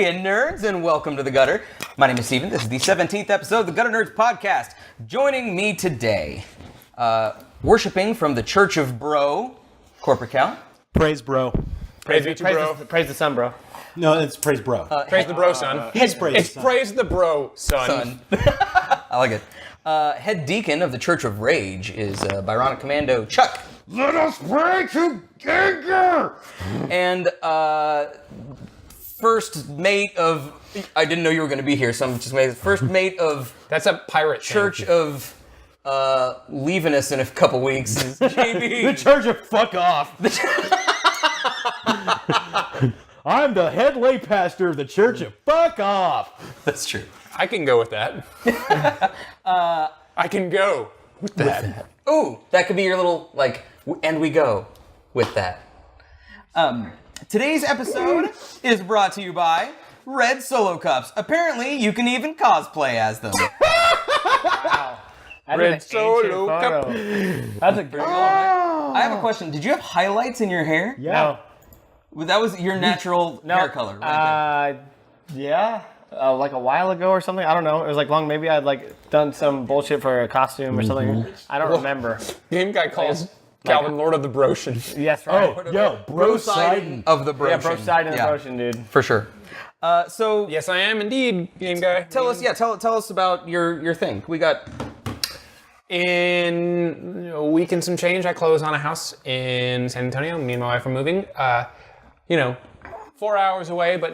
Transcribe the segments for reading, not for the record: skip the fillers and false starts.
Hey, nerds, and welcome to The Gutter. My name is Steven. This is the 17th episode of the Gutter Nerds podcast. Joining me today, worshiping from the Church of Bro, Corporate Cal. Praise bro. Praise bro. Praise the sun, bro. No, it's praise bro. Praise the bro, son. He's praise It's the son. praise the bro, son. I like it. Head deacon of the Church of Rage is Byronic Commando Chuck. Let us pray together. And first mate of... I didn't know you were going to be here, so I'm just made first mate of... That's a pirate Church thing. of leaving us in a couple weeks is JB. The church of fuck off. I'm the head lay pastor of the church of fuck off. That's true. I can go with that. I can go with that. Ooh, that could be your little, and we go with that. Today's episode is brought to you by Red Solo Cups. Apparently, you can even cosplay as them. Wow. Red Solo Cup. That's a great I have a question. Did you have highlights in your hair? Yeah. Well, that was your natural hair color, right? Yeah. Like a while ago or something. I don't know. It was like long. Maybe I'd done some bullshit for a costume or something. I don't remember. Game guy calls Calvin Lord of the Broshin. Yes, right. Oh, yo, bro side. of the Broshin. Yeah, bro side in the Ocean, dude. For sure. So Yes, I am indeed, game guy. tell us about your thing. We got In a week and some change, I close on a house in San Antonio. Me and my wife are moving. 4 hours away, but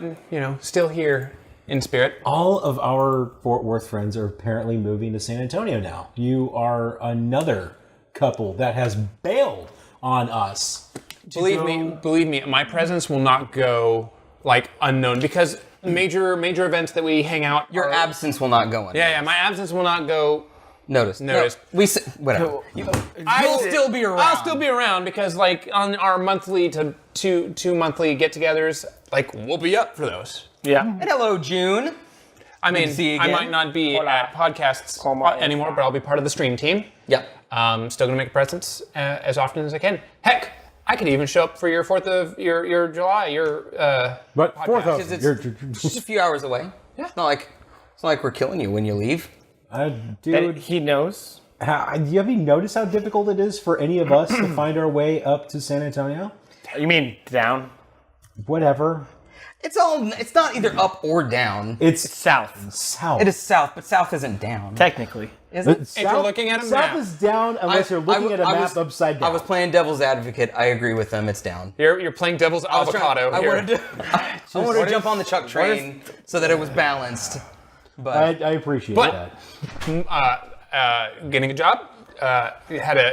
still here in spirit. All of our Fort Worth friends are apparently moving to San Antonio now. You are another couple that has bailed on us. Believe me, my presence will not go unknown because major events that we hang out. your absence will not go in. Yeah, my absence will not go Notice. noticed. No, whatever. You'll still be around. I'll still be around because on our monthly to two monthly get-togethers, we'll be up for those. Yeah. And hello, June. I mean, see you I again. might not be Hola. at podcasts Como anymore, but I'll be part of the stream team. Yep. Still gonna make a presence as often as I can. Heck, I could even show up for your 4th of your July. But podcast. fourth of It's just a few hours away. Yeah. It's not like we're killing you when you leave. dude, He knows. have you noticed how difficult it is for any of us to find our way up to San Antonio? You mean down? Whatever. It's not either up or down. It's South. south. It is south, but south isn't down. Technically. Is it? South, you're looking at a south map. is down unless you're looking at a map upside down. I was playing devil's advocate. I agree with them. It's down. You're playing devil's avocado I here. wanted to jump on the Chuck train so that it was balanced. But I appreciate But- that. Getting a job.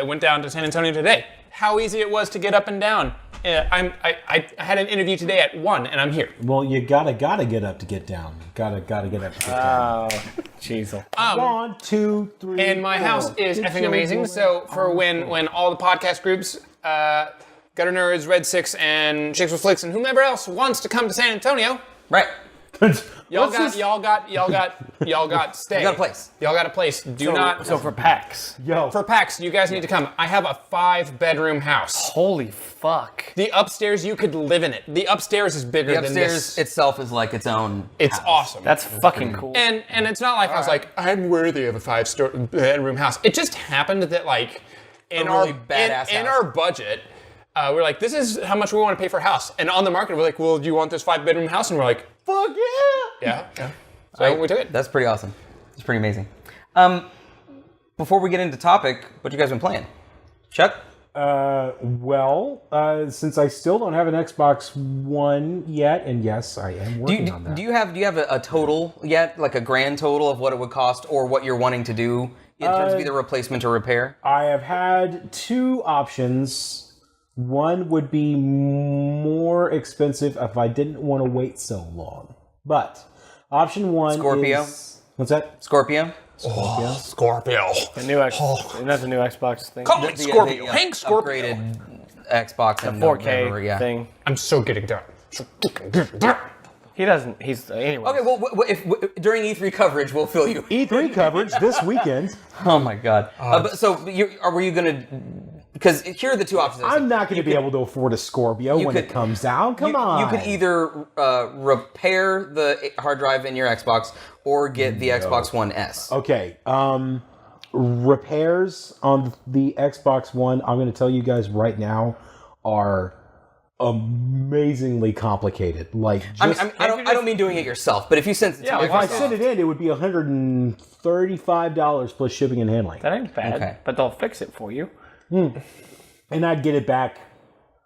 Went down to San Antonio today. How easy it was to get up and down. I had an interview today at 1, and I'm here. Well, you gotta get up to get down. Gotta get up to get down. Oh, jeez. 1, 2, 3. And my four. house is It's effing your amazing. door. So for when all the podcast groups, Gutter Nerds, Red 6, and Shakes with Flicks, and whomever else wants to come to San Antonio, right. y'all got stay. You got a place. Y'all got a place. Do not. So for PAX. Yo, For PAX, you guys need to come. I have a 5-bedroom house. Holy fuck. The upstairs, you could live in it. The upstairs is bigger The than upstairs this. itself is like its own. It's house. awesome. That's fucking cool. And it's not like I was like, I'm worthy of a 5-bedroom house. It just happened that in really badass in house. our budget, we're like, this is how much we want to pay for a house. And on the market, we're like, well, do you want this 5-bedroom house? And we're like, fuck yeah! yeah. So we took it. That's pretty awesome. It's pretty amazing. Before we get into topic, what you guys been playing? Chuck? Since I still don't have an Xbox One yet, and yes, I am working on that. Do you have a total yet, like a grand total of what it would cost or what you're wanting to do in terms of either replacement or repair? I have had 2 options. One would be more expensive if I didn't want to wait so long. But option 1 Scorpio? is... What's that? Scorpio? Scorpio? Scorpio. The new that's a new Xbox thing. Call it Scorpio. Hank Scorpio. Upgraded Xbox and 4K whatever, yeah. thing. I'm so getting done. So getting done. He doesn't. He's anyway. Okay, well, if during E3 coverage, we'll fill you. E3 coverage this weekend. Oh my God! Were you gonna because here are the two options. I'm not going to be able to afford a Scorpio when it comes out. Come on. You could either repair the hard drive in your Xbox or get the Xbox One S. Okay. Repairs on the Xbox One, I'm going to tell you guys right now, are amazingly complicated. Like, just, I don't mean doing it yourself, but if you send it to if I Microsoft, send it in, it would be $135 plus shipping and handling. That ain't bad, Okay. but they'll fix it for you. And I'd get it back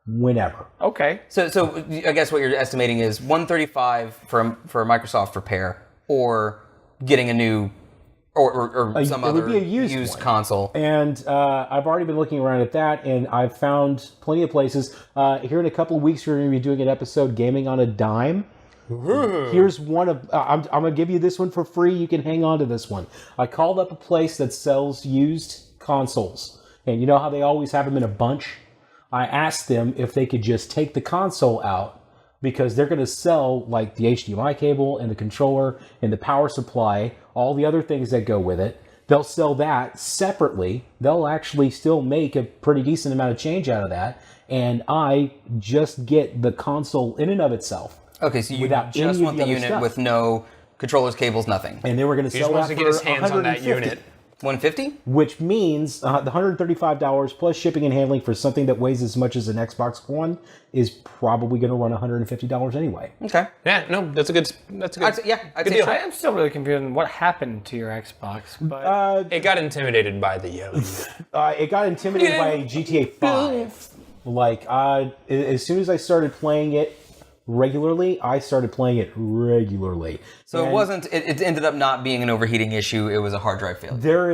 whenever. Okay. So I guess what you're estimating is $135 for a Microsoft repair, or getting a new or some it would other be a used one. console. And I've already been looking around at that, and I've found plenty of places. Here in a couple of weeks, we're going to be doing an episode, Gaming on a Dime. Here's one of... I'm going to give you this one for free. You can hang on to this one. I called up a place that sells used consoles. And you know how they always have them in a bunch? I asked them if they could just take the console out, because they're going to sell like the HDMI cable and the controller and the power supply, all the other things that go with it. They'll sell that separately. They'll actually still make a pretty decent amount of change out of that. And I just get the console in and of itself. Okay, so you without just any of want the other unit stuff. with no controllers, cables, nothing. And they were going to He just sell wants that to get his for hands on that $150. unit. $150? Which means the $135 plus shipping and handling for something that weighs as much as an Xbox One is probably going to run $150 anyway. Okay. Yeah, no, that's a good. I'd say good try deal. I am still really confused on what happened to your Xbox, but It got intimidated by the yellow. It got intimidated by GTA 5. Like, as soon as I started playing it regularly, I started playing it regularly. So And it wasn't. It ended up not being an overheating issue. It was a hard drive failure. there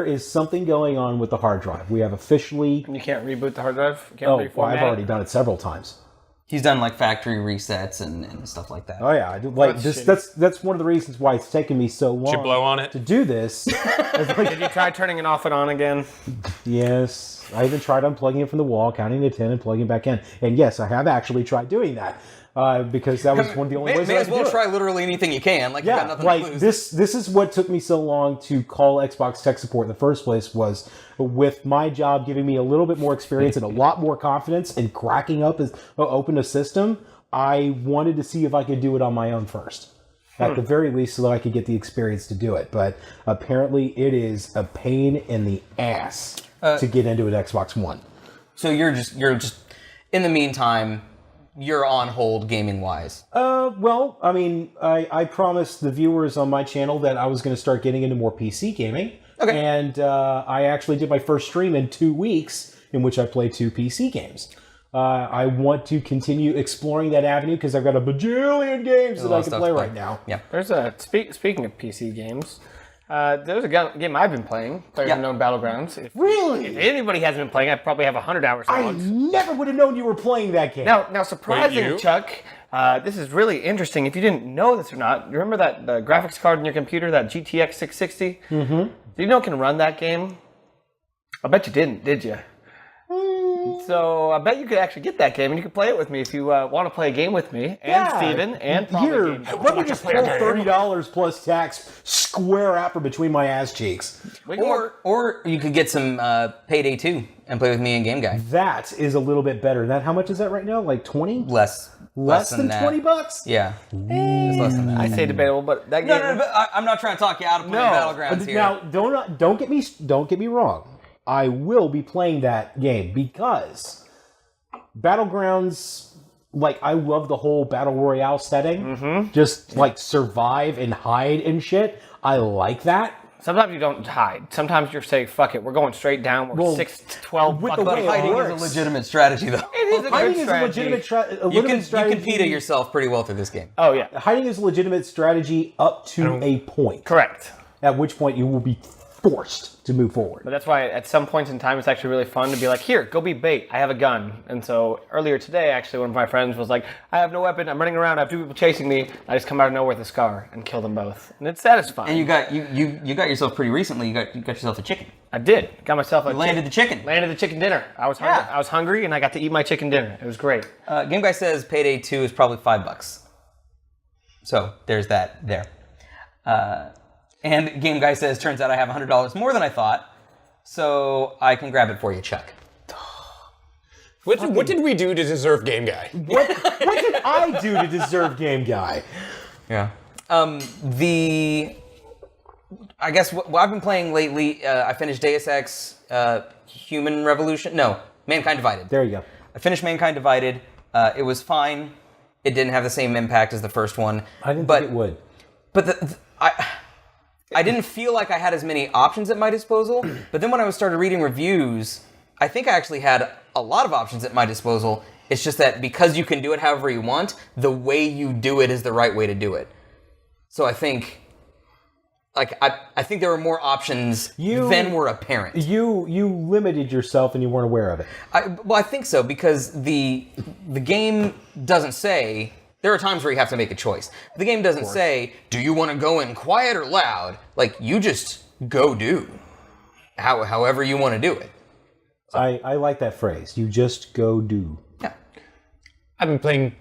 is something going on with the hard drive. We have officially... you can't reboot the hard drive. You can't Oh, reformat well, I've it? already done it several times. He's done like factory resets and stuff like that. Oh yeah, I do, like That's that's one of the reasons why it's taken me so long Did you blow on it? to do this. Did you try turning it off and on again? Yes, I even tried unplugging it from the wall, counting to 10, and plugging it back in. And yes, I have actually tried doing that because that was one of the only ways May I as could well do it. try literally anything you can. Like you got Yeah, nothing like to lose. this is what took me so long to call Xbox tech support in the first place, was with my job giving me a little bit more experience and a lot more confidence in cracking open a system. I wanted to see if I could do it on my own first, at the very least, so that I could get the experience to do it. But apparently, it is a pain in the ass to get into an Xbox One. So you're just in the meantime, you're on hold gaming wise. Well, I mean, I promised the viewers on my channel that I was going to start getting into more PC gaming. Okay. And I actually did my first stream in 2 weeks in which I played 2 PC games. I want to continue exploring that avenue because I've got a bajillion games that I can play right now. Yeah. There's a speaking of PC games. There's a game I've been playing, PlayerUnknown Battlegrounds. Really? If anybody hasn't been playing, I probably have 100 hours I logged. never would have known you were playing that game. Now, surprising, Wait, you? Chuck. This is really interesting. If you didn't know this or not, you remember that the graphics card in your computer, that GTX 660? Mm-hmm. Do you know it can run that game? I bet you didn't, did you? So I bet you could actually get that game, and you could play it with me if you want to play a game with me, and Steven, and probably Here, Games. let me just pull $30 plus tax square out from between my ass cheeks. Or you could get some Payday 2 and play with me and Game Guy. That is a little bit better. That how much is that right now? Like 20? Less Less than that. $20? Yeah. It's less than that. I say debatable, but that game. No, but I'm not trying to talk you out of playing Battlegrounds here. Now, don't get me wrong. I will be playing that game because Battlegrounds, like, I love the whole battle royale setting. Just like survive and hide and shit. I like that. Sometimes you don't hide. Sometimes you're saying, "Fuck it, we're going straight down. We're 6-12." with the But way it hiding is works. a legitimate strategy, though. It is a Hiding good is a strategy. legitimate You can strategy. PETA yourself pretty well through this game. Oh yeah, Hiding is a legitimate strategy up to a point. correct. At which point you will be forced to move forward. But that's why at some points in time it's actually really fun to be like, here, go be bait. I have a gun. And so earlier today, actually, one of my friends was like, I have no weapon. I'm running around. I have 2 people chasing me. I just come out of nowhere with a scar and kill them both. And it's satisfying. And you got yourself pretty recently. You got yourself a chicken. I did. Got myself a Landed the chicken. Landed the chicken dinner. I was hungry. Yeah. I was hungry and I got to eat my chicken dinner. It was great. Game Guy says Payday 2 is probably $5. So there's that there. And Game Guy says, turns out I have $100 more than I thought, so I can grab it for you, Chuck. What did we do to deserve Game Guy? What did I do to deserve Game Guy? Yeah. I guess what I've been playing lately, I finished Deus Ex Human Revolution. No, Mankind Divided. There you go. I finished Mankind Divided. It was fine. It didn't have the same impact as the first one. I didn't think it would. But I didn't feel like I had as many options at my disposal. But then when I started reading reviews, I think I actually had a lot of options at my disposal. It's just that because you can do it however you want, the way you do it is the right way to do it. So I think, I think there were more options than were apparent. You limited yourself and you weren't aware of it. I think so, because the game doesn't say. There are times where you have to make a choice. The game doesn't say, do you want to go in quiet or loud? Like, you just go do. However you want to do it. I like that phrase. You just go do. Yeah. I've been playing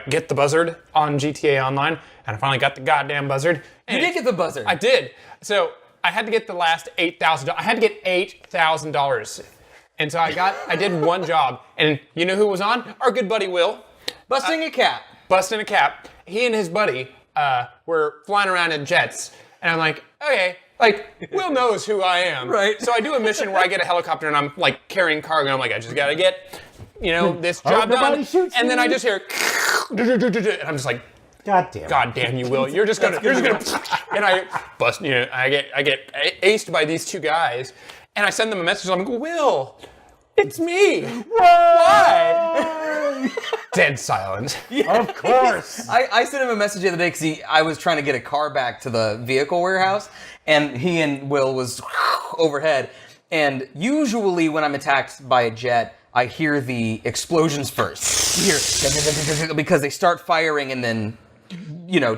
Get the Buzzard on GTA Online, and I finally got the goddamn buzzard. You did get the buzzard. I did. So I had to get the last $8,000. I had to get $8,000. And so I did one job, and you know who was on? Our good buddy Will. Busting a cap. Busting a cap. He and his buddy were flying around in jets, and I'm like, okay, Will knows who I am. Right. So I do a mission where I get a helicopter and I'm carrying cargo, and I'm like, I just gotta get, this job done. And then I just hear, and I'm just like, God damn you, Will. You're just gonna, and I bust, I get aced by these two guys, and I send them a message. I'm like, Will, it's me. Why? Dead silence. Yeah. Of course. I sent him a message the other day because I was trying to get a car back to the vehicle warehouse, and he and Will was overhead. And usually when I'm attacked by a jet, I hear the explosions first. You hear because they start firing and then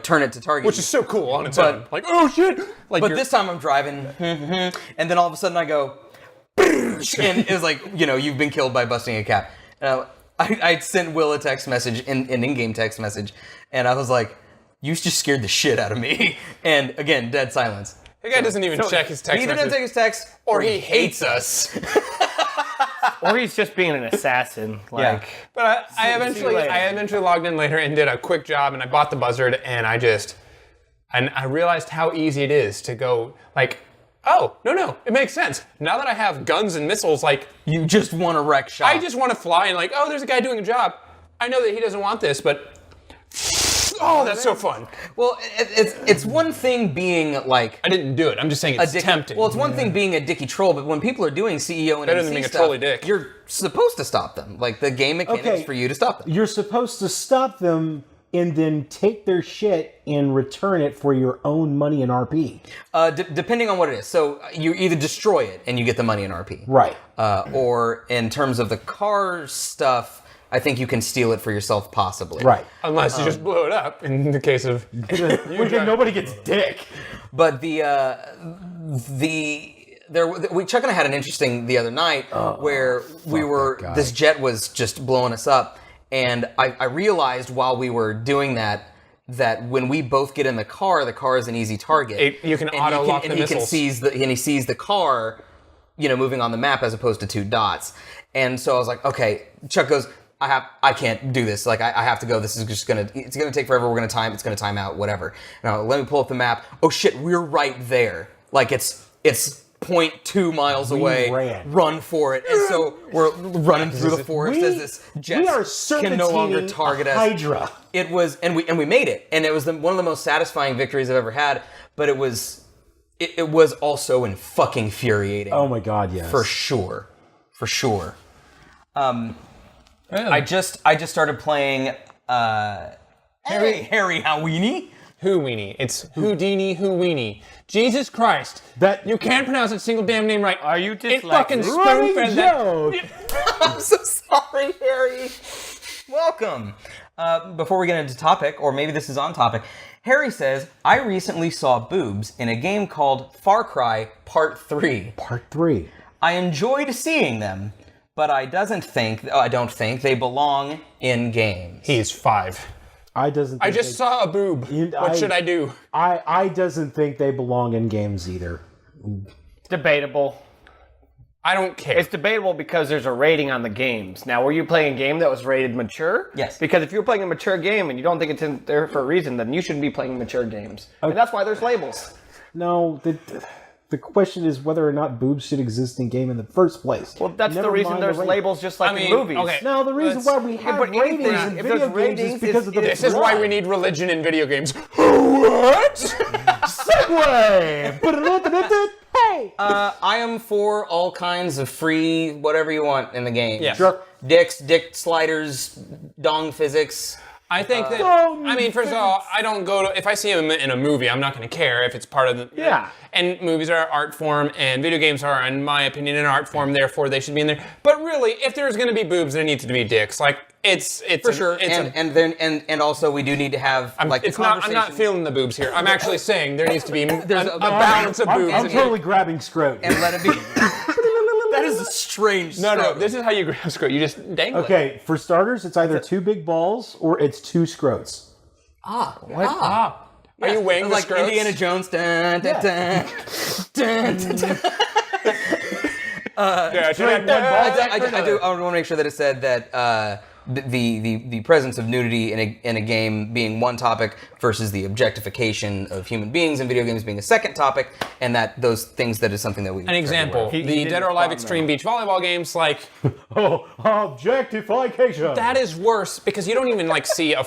turn it to target. Which is so cool on its own. Like, oh shit! But this time I'm driving, and then all of a sudden I go, and it was like, you've been killed by busting a cap. I sent Will a text message, an in-game text message, and I was like, you just scared the shit out of me. And again, dead silence. The guy doesn't even check his text He message. either doesn't check his text, or he hates us. Or he's just being an assassin. Yeah. But I eventually logged in later and did a quick job, and I bought the buzzard, and I realized how easy it is to go oh, no, it makes sense. Now that I have guns and missiles, you just want to wreck shop. I just want to fly and oh, there's a guy doing a job. I know that he doesn't want this, but oh, that's so fun. Well, it's one thing being I didn't do it. I'm just saying it's tempting. Well, it's one thing being a dicky troll, but when people are doing CEO and Better MC than being a stuff, trolly dick. You're supposed to stop them. The game mechanics for you to stop them. You're supposed to stop them and then take their shit and return it for your own money and RP. Depending on what it is. So you either destroy it and you get the money in RP. Right. Or in terms of the car stuff, I think you can steal it for yourself, possibly. Right. Unless you just blow it up, in the case of... Nobody gets dick. But Chuck and I had an interesting the other night where this jet was just blowing us up. And I realized while we were doing that when we both get in the car is an easy target. You can auto-lock the missiles. He sees the car, moving on the map as opposed to two dots. And so I was like, okay. Chuck goes, I can't do this. I have to go. This is just it's gonna take forever. It's gonna time out, whatever. Now let me pull up the map. Oh shit, we're right there. It's 0.2 miles away. Run for it. And so we're running through the forest as this jet can no longer target us. Hydra. It was, and we made it. And it was one of the most satisfying victories I've ever had. But it was also fucking infuriating. Oh my god, yes. For sure. I just started playing Harry Houdini. Houdini. It's Houdini Houdini. Jesus Christ. You can't pronounce that single damn name right. Are you just it fucking spoon-fed that. I'm so sorry, Harry. Welcome. Before we get into topic, or maybe this is on topic, Harry says, I recently saw boobs in a game called Far Cry Part 3. Part 3. I enjoyed seeing them, but I don't think they belong in games. He's 5. I just saw a boob. What should I do? I doesn't think they belong in games either. Debatable. I don't care. It's debatable because there's a rating on the games. Now, were you playing a game that was rated mature? Yes. Because if you're playing a mature game and you don't think it's in there for a reason, then you shouldn't be playing mature games. And that's why there's labels. No, the question is whether or not boobs should exist in game in the first place. Well, that's the reason there's labels just like in movies. Okay. No, the reason why we have but ratings anything- in if video there's games ratings, is because of the This is why blood. we need religion in video games. What? Segway! Hey! I am for all kinds of free whatever you want in the game. Yes. Sure. Dicks, dick sliders, dong physics. I think that, I mean, first of all, I don't go to, if I see him in a movie, I'm not going to care if it's part of the, Yeah. And movies are art form, and video games are, in my opinion, an art form, therefore they should be in there. But really, if there's going to be boobs, there needs to be dicks. Like, it's For sure, and also we do need to have like the it's not. I'm conversation. not feeling the boobs here. I'm actually saying there needs to be a balance of boobs. I'm in totally grabbing scrot. and let it be. That is a strange. No, struggle. this is how you grab screw. You just dangle it. Okay, for starters, it's either two big balls or it's two scrotes. Are you weighing the like scrotes? Indiana Jones? Dun, dun, dun, dun, dun, dun. I do. I want to make sure that it said that the presence of nudity in a game being one topic versus the objectification of human beings in video games being a second topic, and that those things that is something that we. An example: He the didn't Dead or Alive respond, Extreme Beach Volleyball games, like Oh, objectification! that is worse because you don't even like see a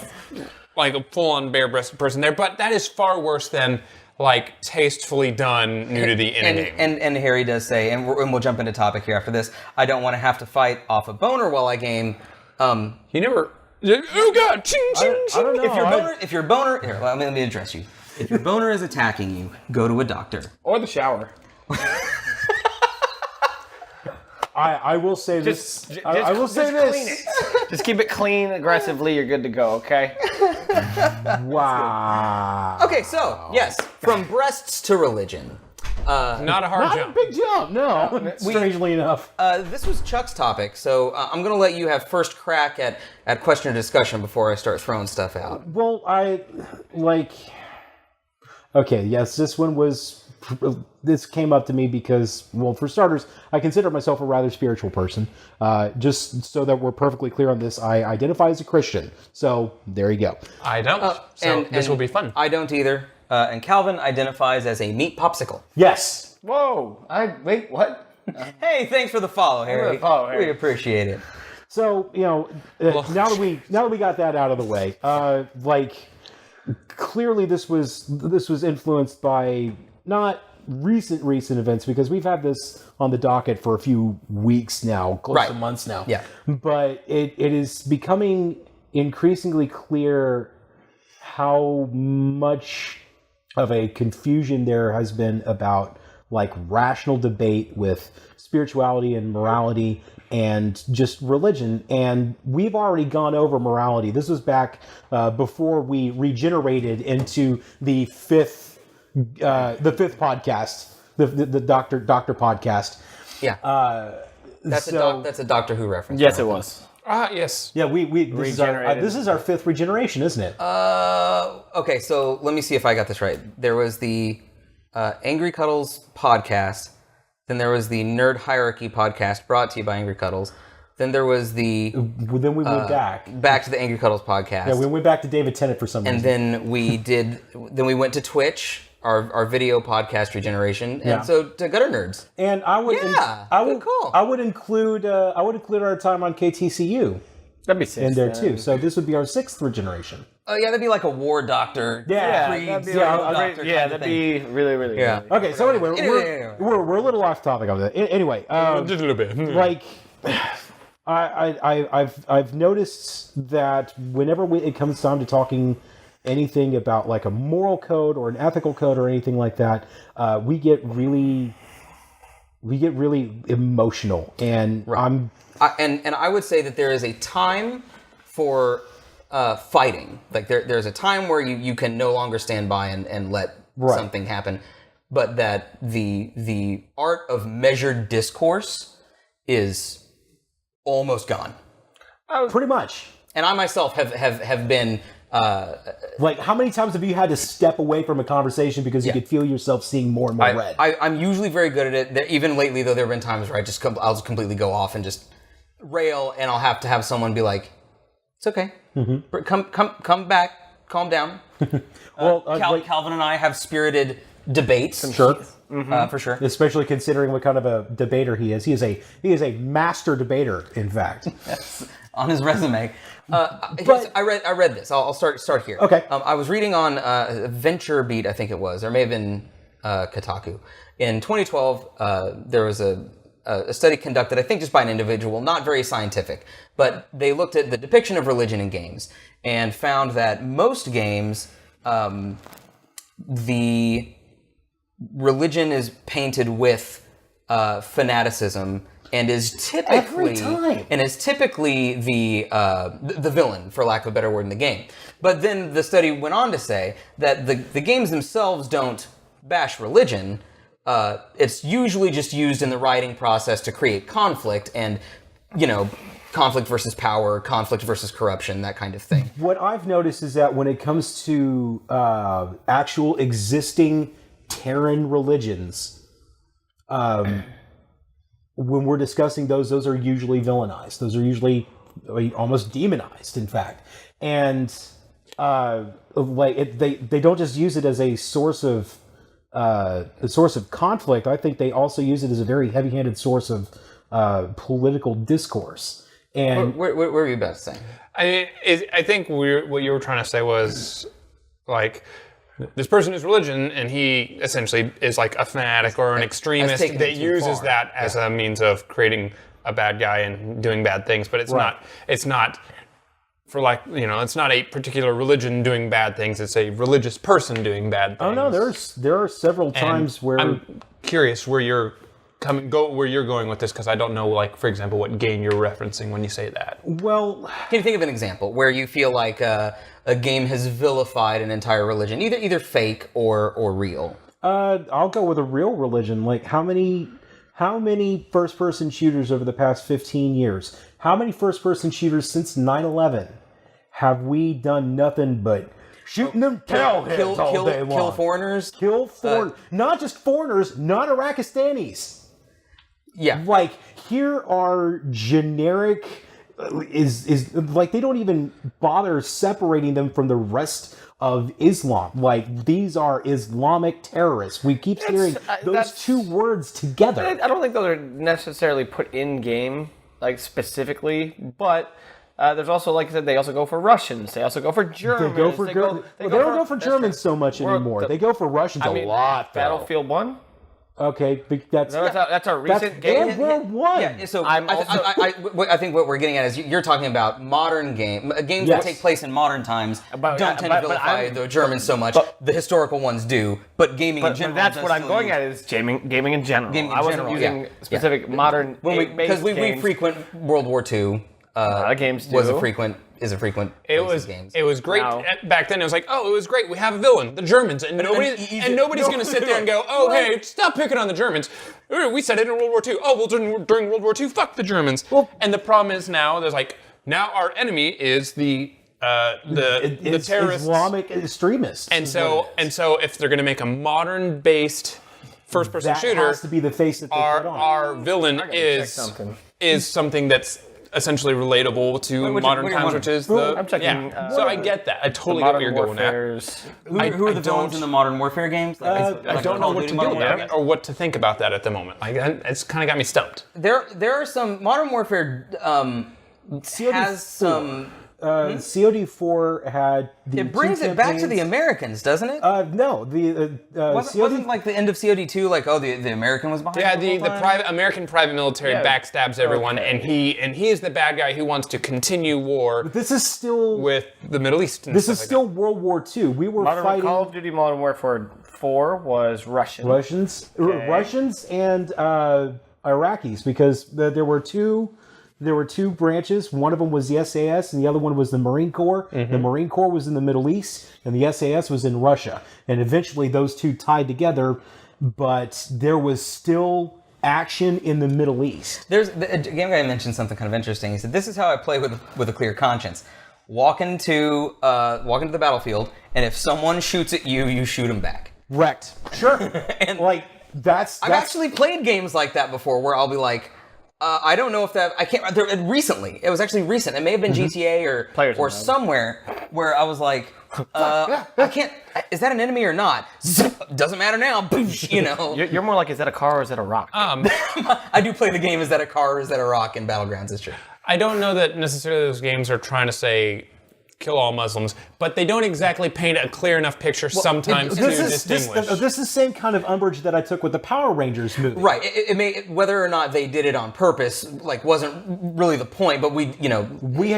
full-on bare-breasted person there. But that is far worse than like tastefully done nudity in a game. And Harry does say, and we'll jump into topic here after this. I don't want to have to fight off a boner while I game. You never. Oh God! Ching, ching, I ching. don't know. If your boner, here, let me address you. If your boner is attacking you, go to a doctor. Or the shower. I will say this. I will say just this. clean it. Just keep it clean aggressively. You're good to go. Okay. Wow. Okay, so yes, from breasts to religion. Not a hard Not jump. a big jump, no. Strangely enough. This was Chuck's topic, so I'm going to let you have first crack at question or discussion before I start throwing stuff out. Well, okay, yes, this came up to me because, well, for starters, I consider myself a rather spiritual person. Just so that we're perfectly clear on this, I identify as a Christian. So, there you go. I don't. So this will be fun. I don't either. And Calvin identifies as a meat popsicle. Yes. Whoa. Wait. What? Hey, thanks for the follow, Harry. the follow, Harry. We appreciate it. So, now that we got that out of the way, clearly this was influenced by not recent events, because we've had this on the docket for a few weeks now, close to months now. Yeah. But it is becoming increasingly clear how much of a confusion there has been about like rational debate with spirituality and morality and just religion. And we've already gone over morality. This was back before we regenerated into the fifth podcast, the Doctor podcast. Yeah. That's a Doctor Who reference. Yes, it was. Yes. Yeah, this is our fifth regeneration, isn't it? Okay, so let me see if I got this right. There was the Angry Cuddles podcast. Then there was the Nerd Hierarchy podcast brought to you by Angry Cuddles. Then there was the... Then we went back to the Angry Cuddles podcast. Yeah, we went back to David Tennant for some reason. And then we went to Twitch, our video podcast regeneration, and so to Gutter Nerds. And I would good call. I would include our time on KTCU That'd be six. in there too. So this would be our sixth regeneration. Oh yeah, that'd be like a war doctor. Yeah, Creeds, that'd be, doctor yeah, kind of that'd thing. be really, really. Yeah. Really Okay, so anyway, Anyway. we're a little off topic of that. Anyway, Just a little bit. like I've noticed that whenever it comes down to talking anything about like a moral code or an ethical code or anything like that, we get really emotional, and And I would say that there is a time for fighting. Like there's a time where you can no longer stand by and let something happen, but that the art of measured discourse is almost gone. pretty much. And I myself have been Like, how many times have you had to step away from a conversation because you could feel yourself seeing more and more red? I'm usually very good at it. Even lately, though, there have been times where I'll just completely go off and just rail, and I'll have to have someone be like, "It's okay, come back, calm down." Well, Calvin and I have spirited debates, for sure. Especially considering what kind of a debater he is. He is a master debater, in fact. Yes, on his resume. I read this. I'll start here. Okay. I was reading on VentureBeat, I think it was, or may have been Kotaku. In 2012, there was a study conducted, I think just by an individual, not very scientific, but they looked at the depiction of religion in games and found that most games, the religion is painted with fanaticism and is typically the villain, for lack of a better word, in the game. But then the study went on to say that the games themselves don't bash religion. It's usually just used in the writing process to create conflict and, conflict versus power, conflict versus corruption, that kind of thing. What I've noticed is that when it comes to actual existing Terran religions, when we're discussing those are usually villainized. Those are usually almost demonized, in fact. And they don't just use it as a source of conflict. I think they also use it as a very heavy-handed source of political discourse. And what were you about to say? I think what you were trying to say was like, this person is religion, and he essentially is like a fanatic or an extremist that uses that as a means of creating a bad guy and doing bad things. But it's not. It's not for it's not a particular religion doing bad things. It's a religious person doing bad things. Oh no, there are several times where I'm curious where you're going with this, because I don't know, like, for example, what game you're referencing when you say that. Well, can you think of an example where you feel like a game has vilified an entire religion, either fake or real? I'll go with a real religion. Like, how many first-person shooters over the past 15 years? How many first-person shooters since 9/11 have we done nothing but shooting them tailheads all day long? Kill foreigners? Not just foreigners, non-Irakistanis. Yeah. Like, here are generic... is like, they don't even bother separating them from the rest of Islam. Like, these are Islamic terrorists. We keep hearing those two words together. I don't think those are necessarily put in game, like, specifically, but there's also, like I said, they also go for Russians. They also go for Germans. They don't go for Germans so much anymore. They go for Russians a lot. Though. Battlefield 1. Okay, that's a recent game. World War I. Yeah, so I think what we're getting at is you're talking about modern games that take place in modern times. Don't tend to vilify the Germans so much. The historical ones do, but gaming in general. But that's what I'm going at is gaming in general. I wasn't using specific modern because we frequent World War II. Games do. Was a frequent. Games. It was great back then. It was like, it was great. We have a villain, the Germans, and nobody's going to sit there and go, hey, stop picking on the Germans. We said it in World War II. Oh, well, during World War II, fuck the Germans. Well, and the problem is now now our enemy is the terrorists, Islamic extremists, and so if they're going to make a modern-based first-person shooter, has to be the face that they put on. Our villain is something that's essentially relatable to modern times, which is I'm checking. So I get that. I totally get what you're going at. Who are the villains in the Modern Warfare games? I don't know what to do with that or what to think about that at the moment. It's kind of got me stumped. There are some Modern Warfare has some. COD4 had the It brings it back to the Americans, doesn't it? No, wasn't like the end of COD2 like the American was behind? Yeah, the private American private military backstabs everyone, and he is the bad guy who wants to continue war. But this is still with the Middle East. This is still World War II. We were fighting. Call of Duty Modern Warfare 4 was Russians and Iraqis, because there were two. There were two branches. One of them was the SAS, and the other one was the Marine Corps. Mm-hmm. The Marine Corps was in the Middle East, and the SAS was in Russia. And eventually those two tied together, but there was still action in the Middle East. The game guy mentioned something kind of interesting. He said, "This is how I play with a clear conscience." walk into the battlefield, and if someone shoots at you, you shoot them back. Wrecked. Sure. And Like that's I've actually played games like that before, where I'll be like, I don't know if that I can't. Recently, it was actually recent. It may have been GTA or somewhere where I was like, I can't. Is that an enemy or not? Doesn't matter now. You know. You're more like, is that a car or is that a rock? I do play the game. Is that a car or is that a rock in Battlegrounds? It's true. I don't know that necessarily those games are trying to say kill all Muslims, but they don't exactly paint a clear enough picture sometimes to distinguish. This is the same kind of umbrage that I took with the Power Rangers movie. Right. It may, whether or not they did it on purpose, like, wasn't really the point. But we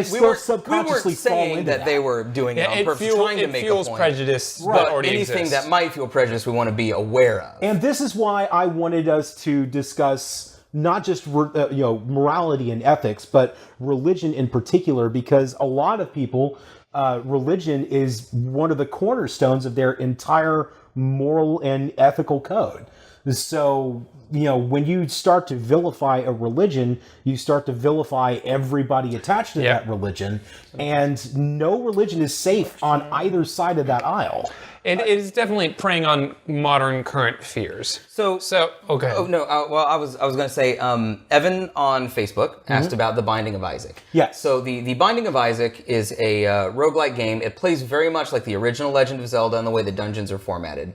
still subconsciously weren't fall saying into that they were doing it on purpose, trying to make a fuels point. prejudice that But already anything exists. that might fuel prejudice, we want to be aware of. And this is why I wanted us to discuss not just morality and ethics, but religion in particular, because a lot of people, religion is one of the cornerstones of their entire moral and ethical code. So, when you start to vilify a religion, you start to vilify everybody attached to that religion, and no religion is safe on either side of that aisle. It is definitely preying on modern current fears. So okay. Oh no! Well, I was going to say, Evan on Facebook asked about The Binding of Isaac. Yes. So the Binding of Isaac is a roguelike game. It plays very much like the original Legend of Zelda in the way the dungeons are formatted,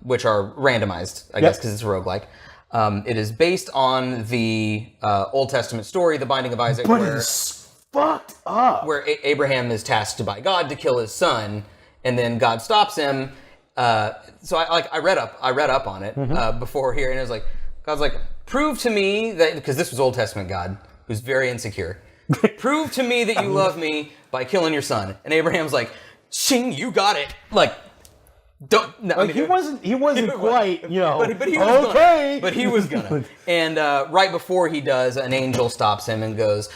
which are randomized, I guess, because it's a roguelike. It is based on the Old Testament story, The Binding of Isaac, But it's fucked up. where Abraham is tasked by God to kill his son, and then God stops him. So I read up on it before here, and it was like, God's like, prove to me that, because this was Old Testament God, who's very insecure. Prove to me that you love me by killing your son. And Abraham's like, shing, you got it. Like, don't. No, I mean, he wasn't quite, but he was okay. gonna. But he was gonna. And right before he does, an angel stops him and goes,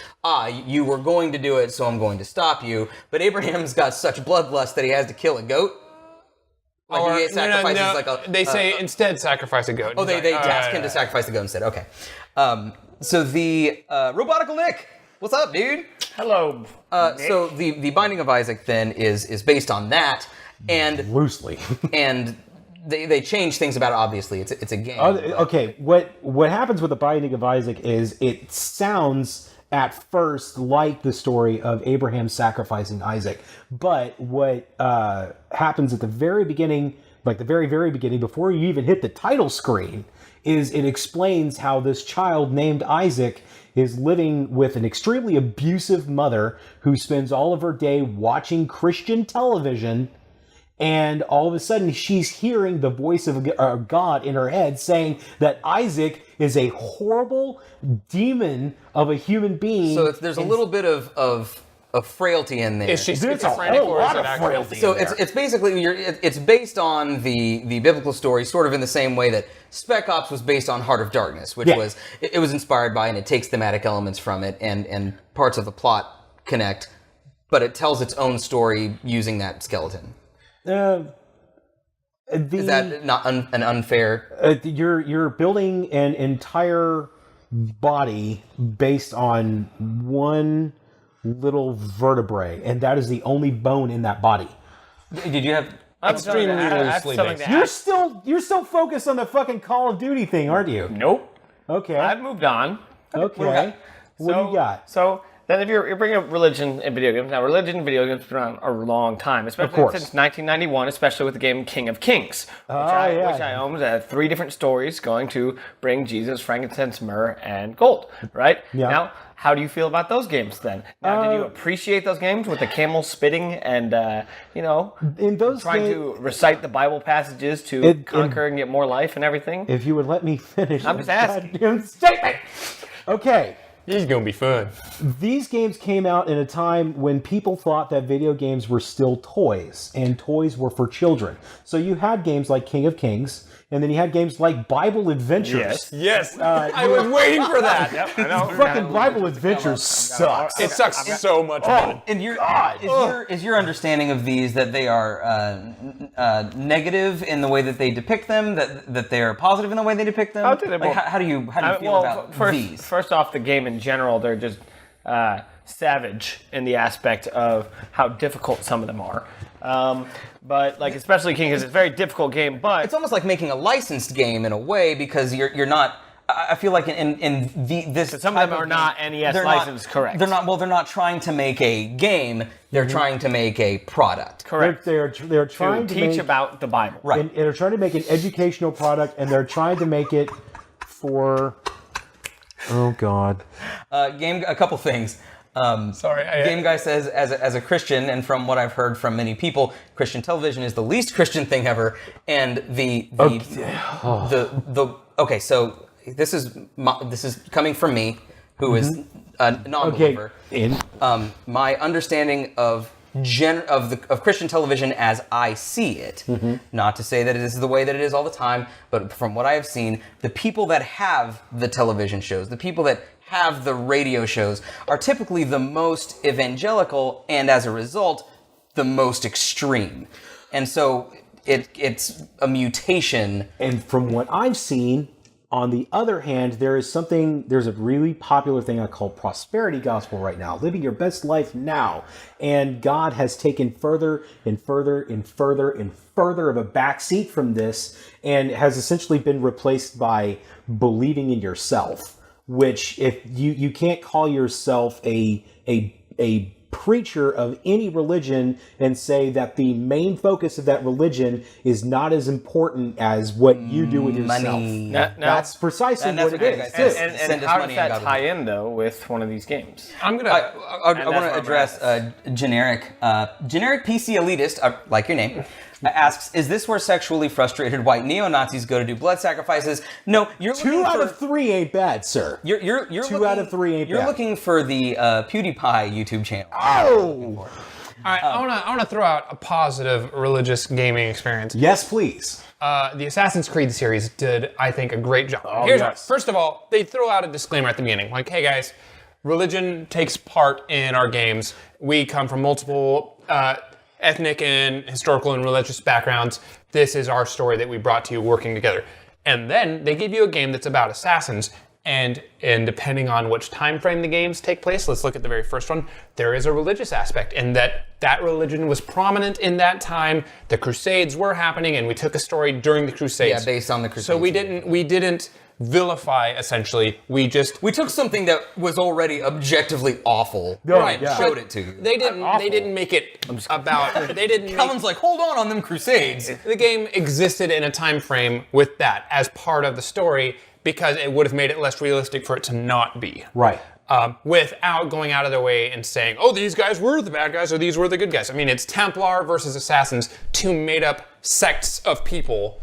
you were going to do it, so I'm going to stop you. But Abraham's got such bloodlust that he has to kill a goat. Like, he sacrifices like a... They say instead sacrifice a goat. Oh, they task him to sacrifice the goat instead. Okay. So the Robotical Nick, what's up, dude? Hello. So the Binding of Isaac then is based on that, and Loosely. and they change things about it. Obviously, it's a game. Okay, what happens with the Binding of Isaac is it sounds at first like the story of Abraham sacrificing Isaac, but what happens at the very beginning, like the very, very beginning, before you even hit the title screen, is it explains how this child named Isaac is living with an extremely abusive mother who spends all of her day watching Christian television. And all of a sudden, she's hearing the voice of God in her head saying that Isaac is a horrible demon of a human being. So there's a little bit of frailty in there. Is she There's a schizophrenic whole or is lot it of actually? frailty. So it's basically it's based on the biblical story, sort of in the same way that Spec Ops was based on Heart of Darkness, which was it was inspired by, and it takes thematic elements from it, and parts of the plot connect, but it tells its own story using that skeleton. Is that not an unfair? You're building an entire body based on one little vertebrae, and that is the only bone in that body. Did you have? Extremely loosely based. You're still focused on the fucking Call of Duty thing, aren't you? Nope. Okay. I've moved on. Okay. What do you got? So then if you're bringing up religion in video games, now religion in video games has been around a long time, especially course. since 1991, especially with the game King of Kings, which I own 3 different stories going to bring Jesus, frankincense, myrrh, and gold, right? Yeah. Now, how do you feel about those games then? Now, did you appreciate those games with the camel spitting and, In those trying to recite the Bible passages to conquer and get more life and everything? If you would let me finish I'm just my asking. goddamn statement. Okay. He's gonna be fun. These games came out in a time when people thought that video games were still toys, and toys were for children. So you had games like King of Kings, and then you had games like Bible Adventures. Yes. I was waiting for that. Yep, I know. Fucking Bible Adventures sucks. It sucks so much. Fun. And is your understanding of these that they are negative in the way that they depict them, that they are positive in the way they depict them? I'll do them Like, both. how do you feel about these? First off, the game in general, they're just savage in the aspect of how difficult some of them are. But like especially King is a very difficult game, but It's almost like making a licensed game in a way because you're not. I feel like in this some of them are not NES licensed, correct? They're not. Well, they're not trying to make a game. They're trying to make a product. Correct. They're trying to teach make, about the Bible. Right. and they're trying to make an educational product, and they're trying to make it for. Oh God. A couple things. Sorry. Game Guy says, as a Christian, and from what I've heard from many people, Christian television is the least Christian thing ever. And okay, so this is coming from me, who is a non-believer. Okay. My understanding of Christian television as I see it, not to say that it is the way that it is all the time, but from what I have seen, the people that have the television shows, the people that have the radio shows, are typically the most evangelical and as a result, the most extreme. And so it's a mutation. And from what I've seen, on the other hand, there's a really popular thing I call prosperity gospel right now, living your best life now. And God has taken further and further and further and further of a backseat from this and has essentially been replaced by believing in yourself, which if you can't call yourself a preacher of any religion and say that the main focus of that religion is not as important as what you do with yourself. Money. That's precisely that's what what it you is. guys And Send us how money does and that God tie in though with one of these games? I'm gonna. I want where to I'm address generic PC elitist, like your name, asks, is this where sexually frustrated white neo-Nazis go to do blood sacrifices? No, you're looking 2 out for, of 3 ain't bad, sir. You're 2 looking, out of 3 ain't You're bad. looking for the PewDiePie YouTube channel. Oh! All right, I want to throw out a positive religious gaming experience. Yes, please. The Assassin's Creed series did, I think, a great job. Oh, Here's yes. First of all, they throw out a disclaimer at the beginning, like, "Hey guys, religion takes part in our games. We come from multiple ethnic and historical and religious backgrounds. This is our story that we brought to you, working together." And then they give you a game that's about assassins. And depending on which time frame the games take place, let's look at the very first one, there is a religious aspect in that religion was prominent in that time. The Crusades were happening, and we took a story during the Crusades. Yeah, based on the Crusades. So we didn't vilify, essentially. We took something that was already objectively awful, Right, yeah. showed it to you. They didn't make it about. They didn't. Calvin's like, hold on them Crusades. The game existed in a time frame with that as part of the story because it would have made it less realistic for it to not be. Right. Without going out of their way and saying, oh, these guys were the bad guys or these were the good guys. I mean, it's Templar versus Assassins, 2 made-up sects of people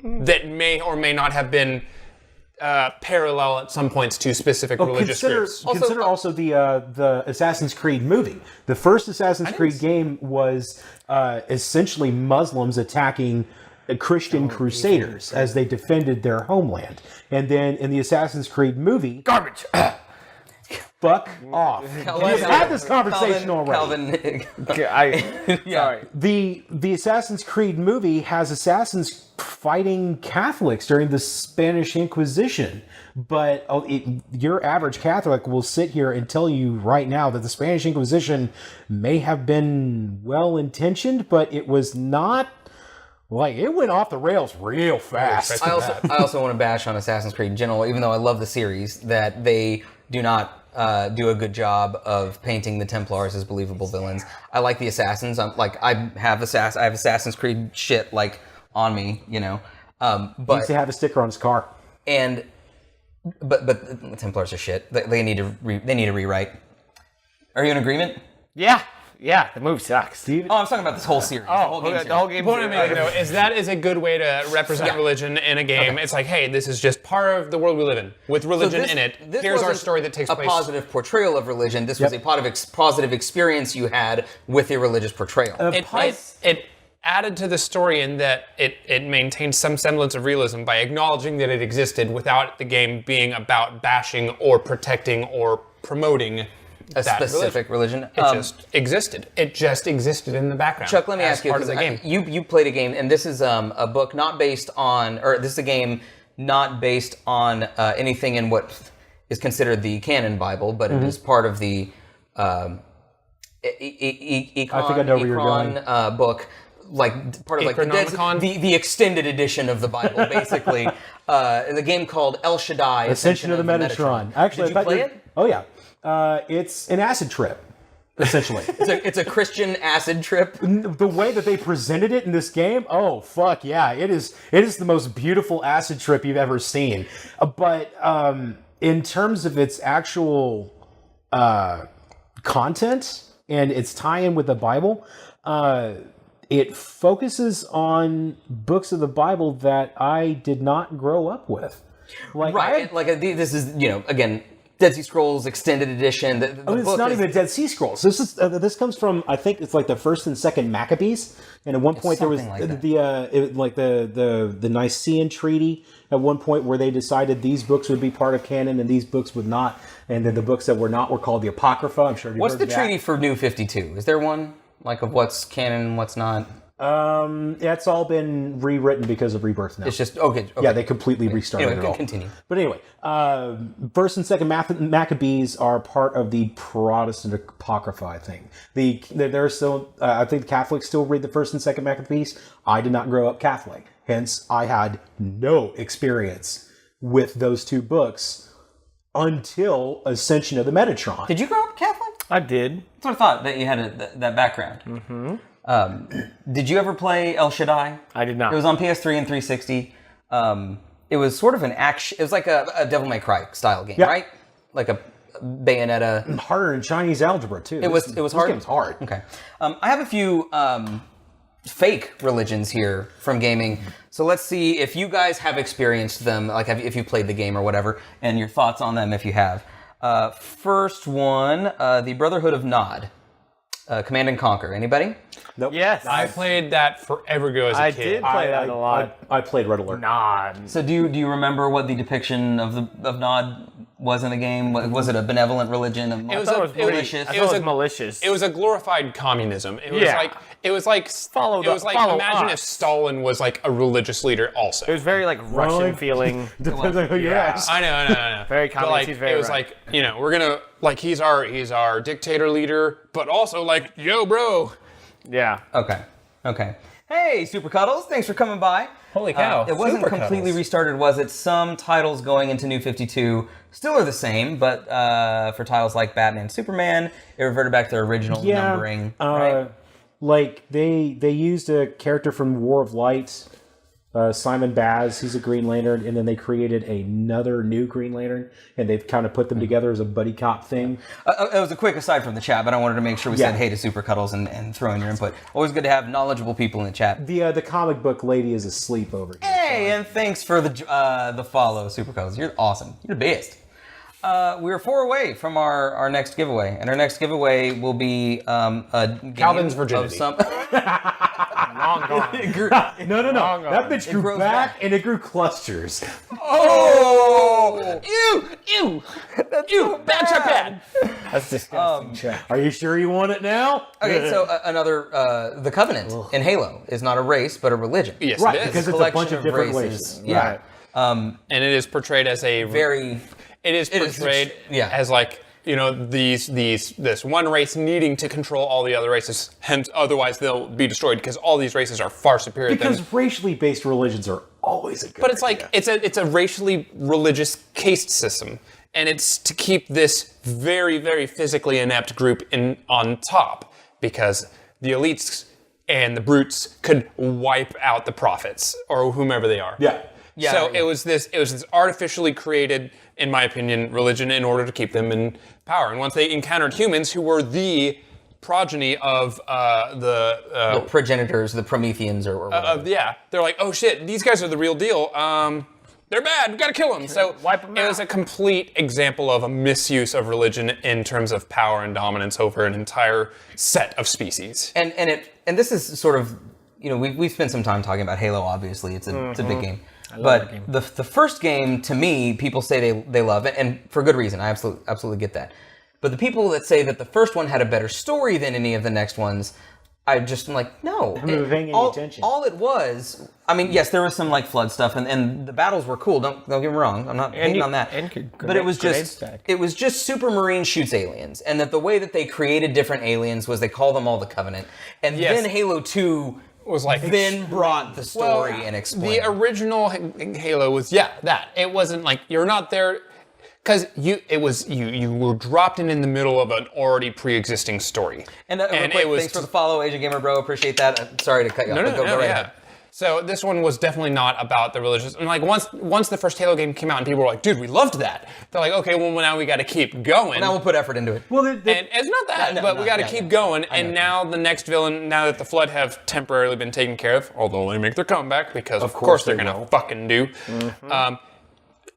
that may or may not have been parallel at some points to specific religious groups. Consider also the Assassin's Creed movie. The first Assassin's Creed game was essentially Muslims attacking Christian crusaders as they defended their homeland. And then in the Assassin's Creed movie... Garbage. Fuck off. We've had this conversation already. Sorry. The Assassin's Creed movie has assassins fighting Catholics during the Spanish Inquisition. But your average Catholic will sit here and tell you right now that the Spanish Inquisition may have been well-intentioned, but it was not... Like, it went off the rails real fast. I also want to bash on Assassin's Creed in general, even though I love the series, that they do not do a good job of painting the Templars as believable villains. I like the Assassins. I have Assassin's Creed shit like on me, you know. He needs to have a sticker on his car. But the Templars are shit. They need to rewrite. Are you in agreement? Yeah, the movie sucks. Oh, I'm talking about this whole series. The whole game. What I mean, though, is that is a good way to represent religion in a game. Okay. It's like, hey, this is just part of the world we live in, with religion in it. Here's our story that takes place. A positive portrayal of religion. This was a positive experience you had with your religious portrayal. It added to the story in that it maintained some semblance of realism by acknowledging that it existed without the game being about bashing or protecting or promoting a specific religion. It just existed. It just existed in the background. Chuck, let me ask you, part of the game. You played a game, and this is a book not based on, or this is a game not based on anything in what is considered the canon Bible, but it is part of the I think I know where you're going. Book, like part of like the extended edition of the Bible, basically. The game called El Shaddai, Ascension of the Metatron. Actually, did you play it? Oh yeah, it's an acid trip, essentially. It's a Christian acid trip. The way that they presented it in this game, oh fuck yeah, it is the most beautiful acid trip you've ever seen. But in terms of its actual content and its tie-in with the Bible, it focuses on books of the Bible that I did not grow up with. This is, again, Dead Sea Scrolls Extended Edition. It's not even a Dead Sea Scrolls. This comes from, I think it's like the first and second Maccabees, and at one point there was the Nicene Treaty. At one point where they decided these books would be part of canon and these books would not, and then the books that were not were called the Apocrypha. I'm sure you've What's heard the of that. treaty for New 52? Is there one of what's canon and what's not? It's all been rewritten because of Rebirth now. It's just okay. Yeah, they completely restarted it all. Continue. But anyway, first and second Maccabees are part of the Protestant Apocrypha, I think. They're still, I think Catholics still read the first and second Maccabees. I did not grow up Catholic. Hence, I had no experience with those two books until Ascension of the Metatron. Did you grow up Catholic? I did. That's what I thought, that you had that background. Mm-hmm. Did you ever play El Shaddai? I did not. It was on PS3 and 360. It was sort of an action. It was like a Devil May Cry style game, right? Like a Bayonetta. Harder than Chinese algebra too. It was hard. This game's hard. Okay. I have a few fake religions here from gaming. So let's see if you guys have experienced them, like if you played the game or whatever, and your thoughts on them if you have. First one, the Brotherhood of Nod. Command and Conquer. Anybody? Nope. Yes. I played that forever ago as a kid. I did play that a lot. I played Red Alert. Nod. So do you remember what the depiction of Nod was in the game? Was it a benevolent religion? It was malicious. It was malicious. It was a glorified communism. It was like imagine if Stalin was like a religious leader also. It was very like Russian feeling. Depends on who you ask. I know. Very communist. But, it was like, we're gonna he's our dictator leader, but also like, yo, bro. Yeah. Okay. Hey, Super Cuddles, thanks for coming by. Holy cow. It wasn't completely restarted, was it? Some titles going into New 52 still are the same, but for titles like Batman, Superman, it reverted back to their original numbering. Right? Like they used a character from War of Light, Simon Baz. He's a Green Lantern, and then they created another new Green Lantern, and they've kind of put them together as a buddy cop thing. It was a quick aside from the chat, but I wanted to make sure we said hey to Super Cuddles and throw in your input. Always good to have knowledgeable people in the chat. The comic book lady is asleep over here. Hey, and thanks for the follow, Super Cuddles. You're awesome. You're the best. We're 4 away from our next giveaway, and our next giveaway will be a game Calvin's virginity. Of some. Long gone. No. That bitch grew back and it grew clusters. Oh! Ew! Bad check bad. That's disgusting. Are you sure you want it now? Okay, so another the Covenant in Halo is not a race but a religion. Yes, Right, it is. because it's a bunch of different races. Yeah. And it is portrayed as a Very. It is portrayed as like, this one race needing to control all the other races, hence otherwise they'll be destroyed because all these races are far superior Because than racially based religions are always a good But it's idea. like it's a racially religious caste system. And it's to keep this very, very physically inept group on top because the elites and the brutes could wipe out the prophets or whomever they are. Yeah. It was this artificially created, in my opinion, religion in order to keep them in power. And once they encountered humans who were the progeny of the progenitors, the Prometheans, or whatever. They're like, oh shit, these guys are the real deal. They're bad. We gotta kill them. So it was a complete example of a misuse of religion in terms of power and dominance over an entire set of species. And this is sort of, we've spent some time talking about Halo. Obviously, it's a big game. But the first game, to me, people say they love it, and for good reason. I absolutely get that. But the people that say that the first one had a better story than any of the next ones, I just am like, no. haven't been paying any all, attention. all it was, I mean, yes, there was some like flood stuff, and the battles were cool. Don't get me wrong. I'm not hating on that. But it was just Supermarine shoots aliens, and that the way that they created different aliens was they call them all the Covenant, and then Halo 2 was like then brought the story and explained. The original Halo was that. It wasn't like you're not there. Because you were dropped in the middle of an already pre-existing story. And quick, thanks for the follow, Asian Gamer Bro. Appreciate that. Sorry to cut you off. Go right ahead. So this one was definitely not about the religious. And like once the first Halo game came out and people were like, dude, we loved that. They're like, okay, well now we got to keep going. Well, now we'll put effort into it. Well, and it's not that, but we got to keep going. And now the next villain, now that the Flood have temporarily been taken care of, although they make their comeback because of course they're gonna fucking do.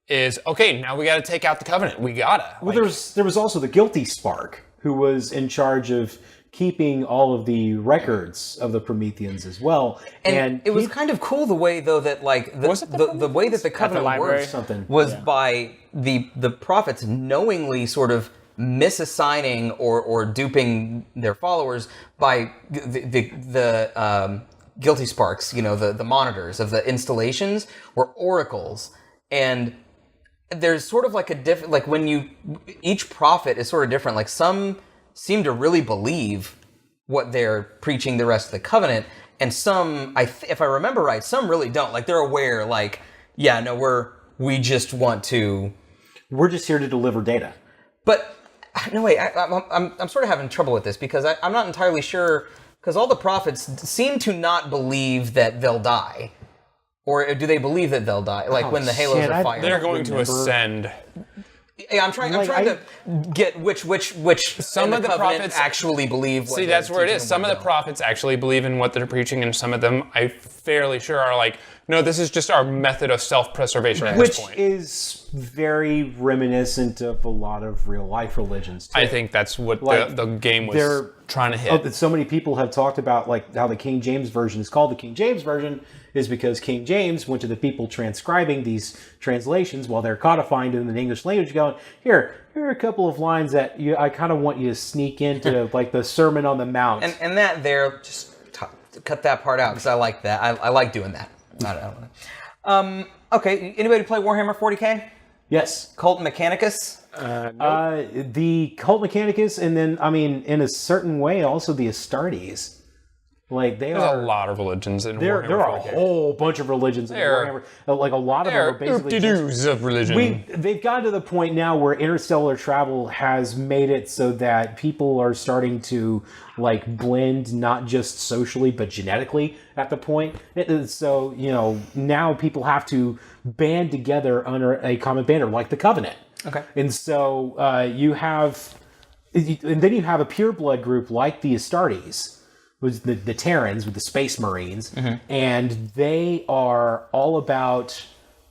Is okay. Now we got to take out the Covenant. We gotta. Well, there was also the Guilty Spark, who was in charge of keeping all of the records of the Prometheans as well. And it was kind of cool the way though that like the way that the Covenant worked was by the prophets knowingly sort of misassigning or duping their followers by the Guilty Sparks. You know, the monitors of the installations were oracles. And there's sort of like a different, like each prophet is sort of different. Like some seem to really believe what they're preaching the rest of the Covenant, and some, if I remember right, some really don't. Like they're aware, like, yeah, no, we're just here to deliver data. But no, wait, I'm sort of having trouble with this because I'm not entirely sure, because all the prophets seem to not believe that they'll die. Or do they believe that they'll die? Like when the halos are fired. They're going to ascend. Yeah, I'm trying to get which some of the prophets actually believe. See, that's where it is. Some of the prophets actually believe in what they're preaching, and some of them, I'm fairly sure, are like, no, this is just our method of self-preservation at this point. Which is very reminiscent of a lot of real-life religions, too. I think that's what the game was trying to hit. So many people have talked about like how the King James Version is called the King James Version is because King James went to the people transcribing these translations while they're codifying it in the English language going, here are a couple of lines that I kind of want you to sneak into like the Sermon on the Mount. And that there, just cut that part out because I like that. I like doing that. I don't know. Okay, anybody play Warhammer 40k? Yes. Cult Mechanicus? Nope. The Cult Mechanicus, and then, I mean, in a certain way, also the Astartes. Like There's a lot of religions in Warhammer. There are a whole bunch of religions in Warhammer. Like a lot of them are basically just of religion. They've gotten to the point now where interstellar travel has made it so that people are starting to like blend not just socially but genetically at the point. So, you know, now people have to band together under a common banner like the Covenant. Okay. And so and then you have a pureblood group like the Astartes, was the Terrans with the Space Marines, and they are all about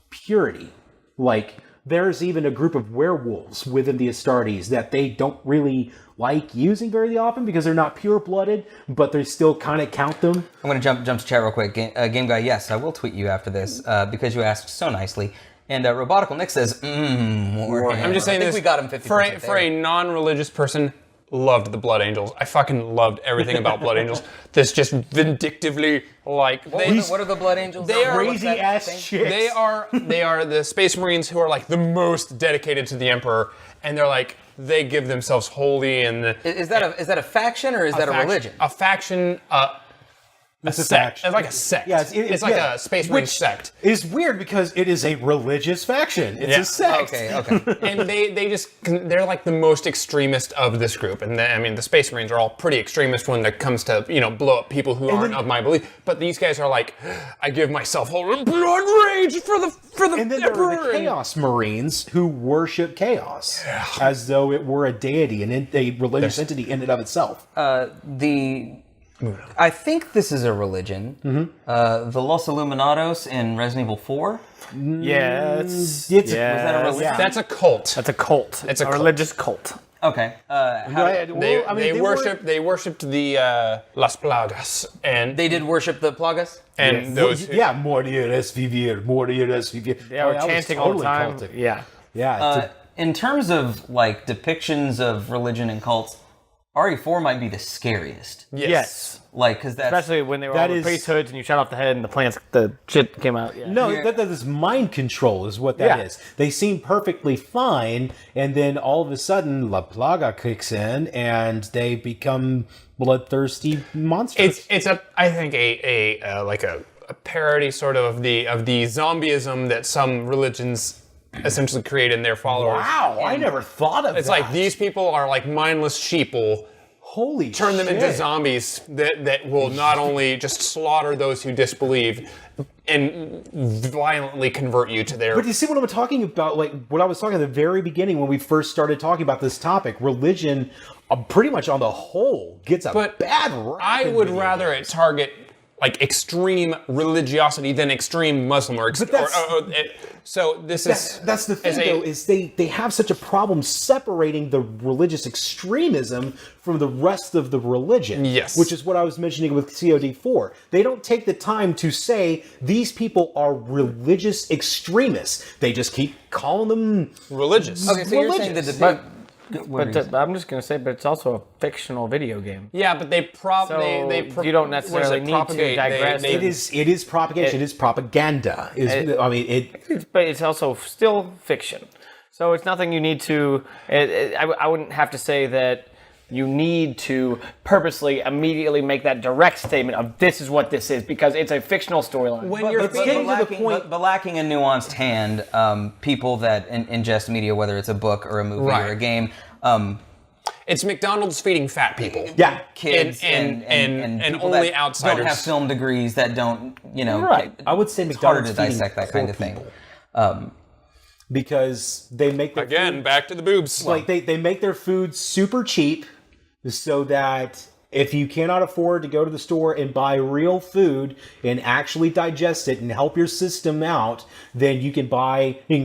purity. Like, there's even a group of werewolves within the Astartes that they don't really like using very often because they're not pure-blooded, but they still kind of count them. I'm going to jump to chat real quick. Game Guy, yes, I will tweet you after this because you asked so nicely. And Robotical Nick says, Warhammer. I'm just saying I think we got him 50% for a non-religious person. Loved the Blood Angels. I fucking loved everything about Blood Angels. This just vindictively, like... What are the Blood Angels? They are crazy-ass chicks. They are the Space Marines who are like the most dedicated to the Emperor, and they're like, they give themselves wholly and... Is that a faction or is that a religion? A faction... It's a sect. faction. It's like a sect. Yeah, it's like a Space Marine sect. It's weird because it is a religious faction. It's a sect. Okay. And they're like the most extremist of this group. And the Space Marines are all pretty extremist when it comes to, blow up people who aren't of my belief. But these guys are like, I give myself whole blood rage for the And then Emperor. there are the Chaos Marines who worship chaos as though it were a deity and a religious entity in and of itself. I think this is a religion. The Los Illuminados in Resident Evil 4. Yeah, was that a religion? Yeah. That's a cult. That's a cult. It's a religious cult. Okay. They worshipped the Las Plagas, and they did worship the Plagas. And those Morir es vivir, Morir es vivir. They were chanting all the time. Yeah. In terms of like depictions of religion and cults, RE4 might be the scariest. Yes. Like, because that's... Especially when they were That all the is- priesthoods and you shot off the head and the shit came out. Yeah. No, that is mind control is what that Yeah. is. They seem perfectly fine, and then all of a sudden La Plaga kicks in, and they become bloodthirsty monsters. It's I think a parody sort of the zombieism that some religions essentially create in their followers. Wow, I never thought of It's that. like these people are like mindless sheeple. Holy Turn them shit. into zombies that will not only just slaughter those who disbelieve and violently convert you to their... But you see what I'm talking about? Like what I was talking at the very beginning when we first started talking about this topic, religion, pretty much on the whole, gets a bad rap. I in would video rather games. it target like extreme religiosity than extreme Muslim or so this is That's the thing, though, is they have such a problem separating the religious extremism from the rest of the religion. Yes. Which is what I was mentioning with COD4. They don't take the time to say these people are religious extremists. They just keep calling them religious. Okay, so you're saying that But I'm just going to say, but it's also a fictional video game. Yeah, but they you don't necessarily need to digress. it is propagation. It is propaganda. But it's also still fiction. So it's nothing you need to... I wouldn't have to say that you need to purposely immediately make that direct statement of this is what this is, because it's a fictional storyline. When you're getting to the point, but lacking a nuanced hand, people that ingest media, whether it's a book or a movie or a game, it's McDonald's feeding fat people. yeah, kids and people only that outsiders don't have film degrees that don't, Right. I would say it's harder McDonald's to feeding dissect that poor kind of thing. people. Because they make their again food, back to the boobs. like they make their food super cheap, so that if you cannot afford to go to the store and buy real food and actually digest it and help your system out, then you can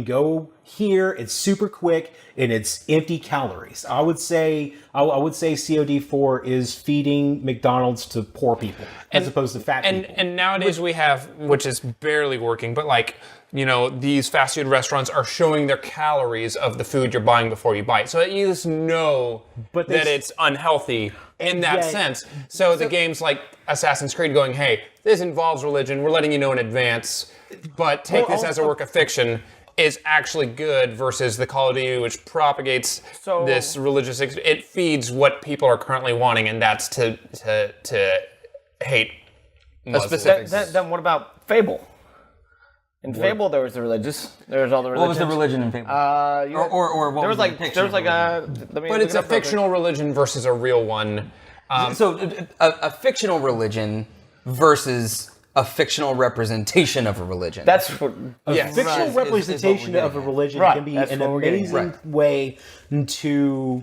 go here. It's super quick and it's empty calories. I would say COD4 is feeding McDonald's to poor people as opposed to fat people. And nowadays we have, which is barely working, but like, these fast food restaurants are showing their calories of the food you're buying before you buy it, so that you just know that it's unhealthy in that sense. So the games like Assassin's Creed going, hey, this involves religion, we're letting you know in advance, but take this as a work of fiction, is actually good versus the Call of Duty, which propagates this religious... It feeds what people are currently wanting, and that's to hate Muslims. Then what about Fable? In Fable, there was the religious. There was all the religions. What was the religion in Fable? Or what there was was the like depiction like of a. But it's a fictional religion versus a real one. So a fictional religion versus a fictional representation of a religion. That's what. Fictional is representation what we're of a religion Right, can be that's an what we're getting at. amazing way to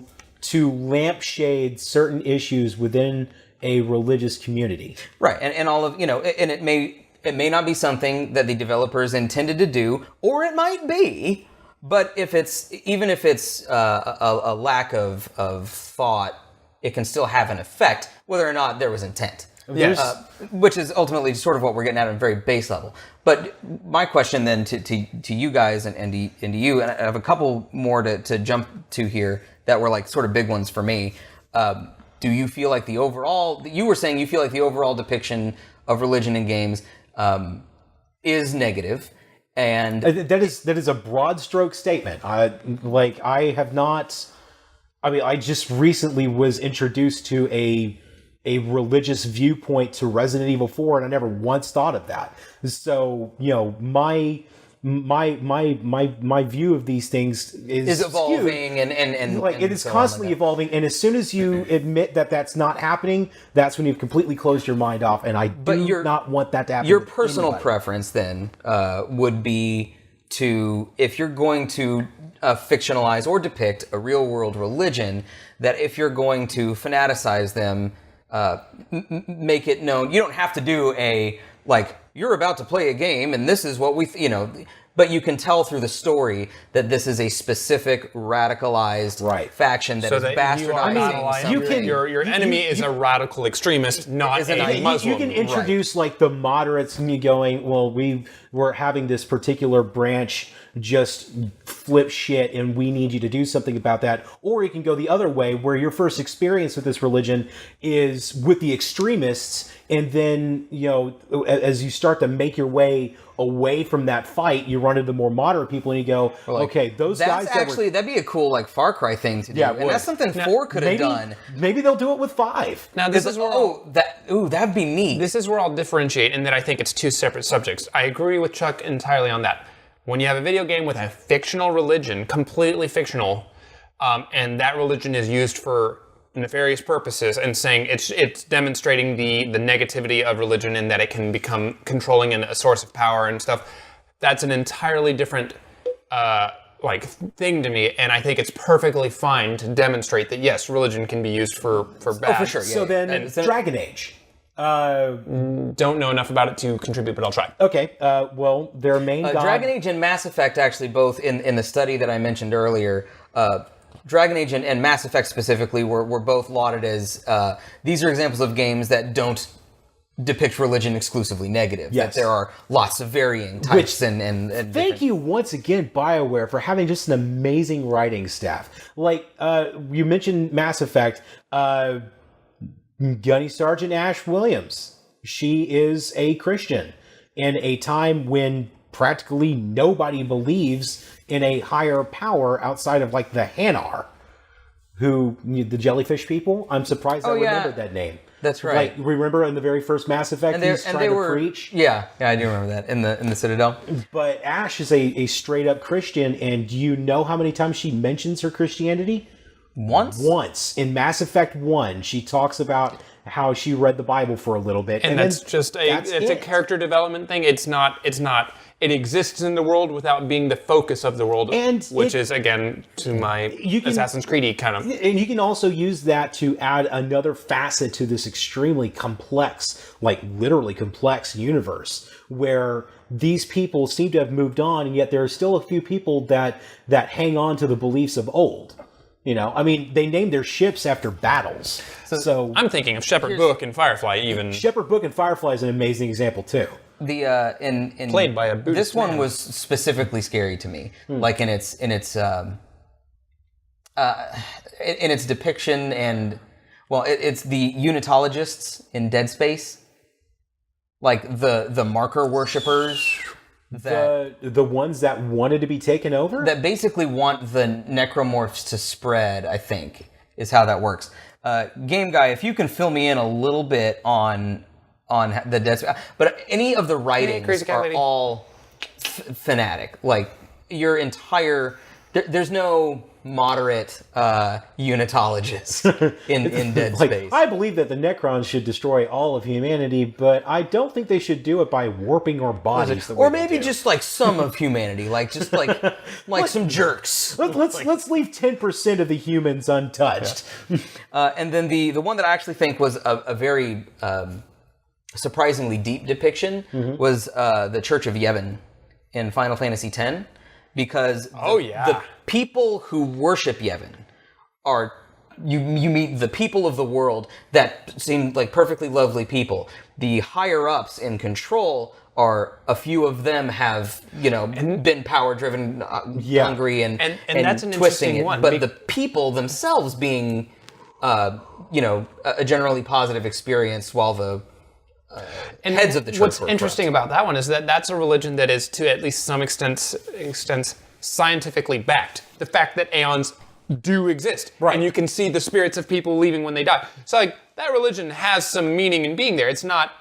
lampshade certain issues within a religious community. right, and all of and it may not be something that the developers intended to do, or it might be. But if it's a lack of thought, it can still have an effect, whether or not there was intent. Yes. Which is ultimately sort of what we're getting at on a very base level. But my question then to you guys and to you, and I have a couple more to jump to here that were like sort of big ones for me. Do you feel like you were saying you feel like the overall depiction of religion in games is negative, and that is a broad stroke statement. I just recently was introduced to a religious viewpoint to Resident Evil 4, and I never once thought of that. So my view of these things is evolving skewed. and Like it is so on constantly like that. evolving, and as soon as you admit that that's not happening, that's when you've completely closed your mind off. And I do not want that to happen. Your with personal anybody. preference then would be to, if you're going to fictionalize or depict a real world religion, that if you're going to fanaticize them, make it known. You don't have to do you're about to play a game and this is what but you can tell through the story that this is a specific radicalized faction that is bastardizing. Your enemy is a radical extremist, not a Muslim. You can introduce like the moderates and you going, well, we're having this particular branch just flip shit and we need you to do something about that. Or you can go the other way where your first experience with this religion is with the extremists, and then, as you start to make your way away from that fight, you run into more moderate people and you go, okay, those guys that'd be a cool Far Cry thing to do. Yeah, and that's something 4 could have done. Maybe they'll do it with 5. Now this is where that'd be neat. This is where I'll differentiate in that I think it's 2 separate subjects. I agree with Chuck entirely on that. When you have a video game with a fictional religion, completely fictional, and that religion is used for nefarious purposes, and saying it's demonstrating the negativity of religion and that it can become controlling and a source of power and stuff, that's an entirely different thing to me, and I think it's perfectly fine to demonstrate that yes, religion can be used for bad. Oh, for sure. Yeah, so then, Dragon Age. Don't know enough about it to contribute, but I'll try. Okay, well, their main god... Dragon Age and Mass Effect, actually, both in the study that I mentioned earlier, Dragon Age and Mass Effect specifically were both lauded as these are examples of games that don't depict religion exclusively negative. Yes. That there are lots of varying types and Thank you once again, BioWare, for having just an amazing writing staff. Like, you mentioned Mass Effect, Gunny Sergeant Ash Williams. She is a Christian in a time when practically nobody believes in a higher power outside of the Hanar, the jellyfish people. I'm surprised I remembered that name. That's right. Remember in the very first Mass Effect, he's trying to preach? Yeah, I do remember that in the Citadel. But Ash is a straight up Christian, and do you know how many times she mentions her Christianity? Once. In Mass Effect 1, she talks about how she read the Bible for a little bit. And that's just a character development thing. It's not it exists in the world without being the focus of the world, which is, again, to my Assassin's Creed-y kind of. And you can also use that to add another facet to this extremely complex, literally complex universe, where these people seem to have moved on, and yet there are still a few people that hang on to the beliefs of old. They named their ships after battles. So I'm thinking of Shepherd Book and Firefly, even. Shepherd Book and Firefly is an amazing example too. Played by a Buddhist this one man. Was specifically scary to me, in its depiction, and it's the Unitologists in Dead Space, the marker worshippers. The ones that wanted to be taken over? That basically want the necromorphs to spread, I think, is how that works. Game Guy, if you can fill me in a little bit on the Dead Space, but any of the writings are all fanatic. Your entire... There's no moderate unitologists in Dead Space. I believe that the Necrons should destroy all of humanity, but I don't think they should do it by warping our bodies. Or maybe just some of humanity, some jerks. Let's leave 10% of the humans untouched. And then the one that I actually think was a very surprisingly deep depiction was the Church of Yevon in Final Fantasy X. Because the people who worship Yevon are you meet the people of the world that seem like perfectly lovely people. The higher ups in control are a few of them have been power driven, hungry and that's an twisting interesting it. one. But the people themselves being a generally positive experience, while the heads of the church. What's interesting about that one is that that's a religion that is, to at least some extent scientifically backed. The fact that aeons do exist, and you can see the spirits of people leaving when they die. So, that religion has some meaning in being there. It's not,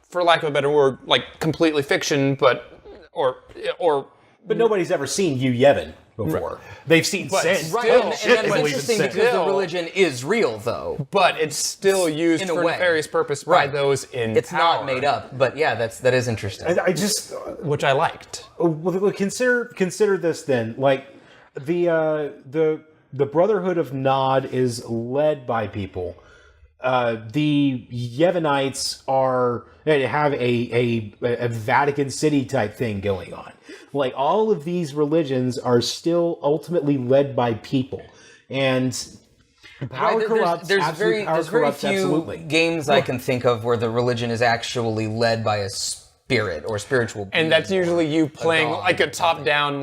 for lack of a better word, completely fiction, but nobody's ever seen Yevon before. They've seen sin. Right, and that's interesting because the religion is real, though. But it's still used for nefarious purpose by those in It's power. not made up, but that is interesting. I just... Which I liked. Well, consider this then. The Brotherhood of Nod is led by people. The Yevonites have a Vatican City type thing going on. All of these religions are still ultimately led by people, and power corrupts. There's very few absolutely. games I can think of where the religion is actually led by a spirit or spiritual being. And that's usually you playing a top-down,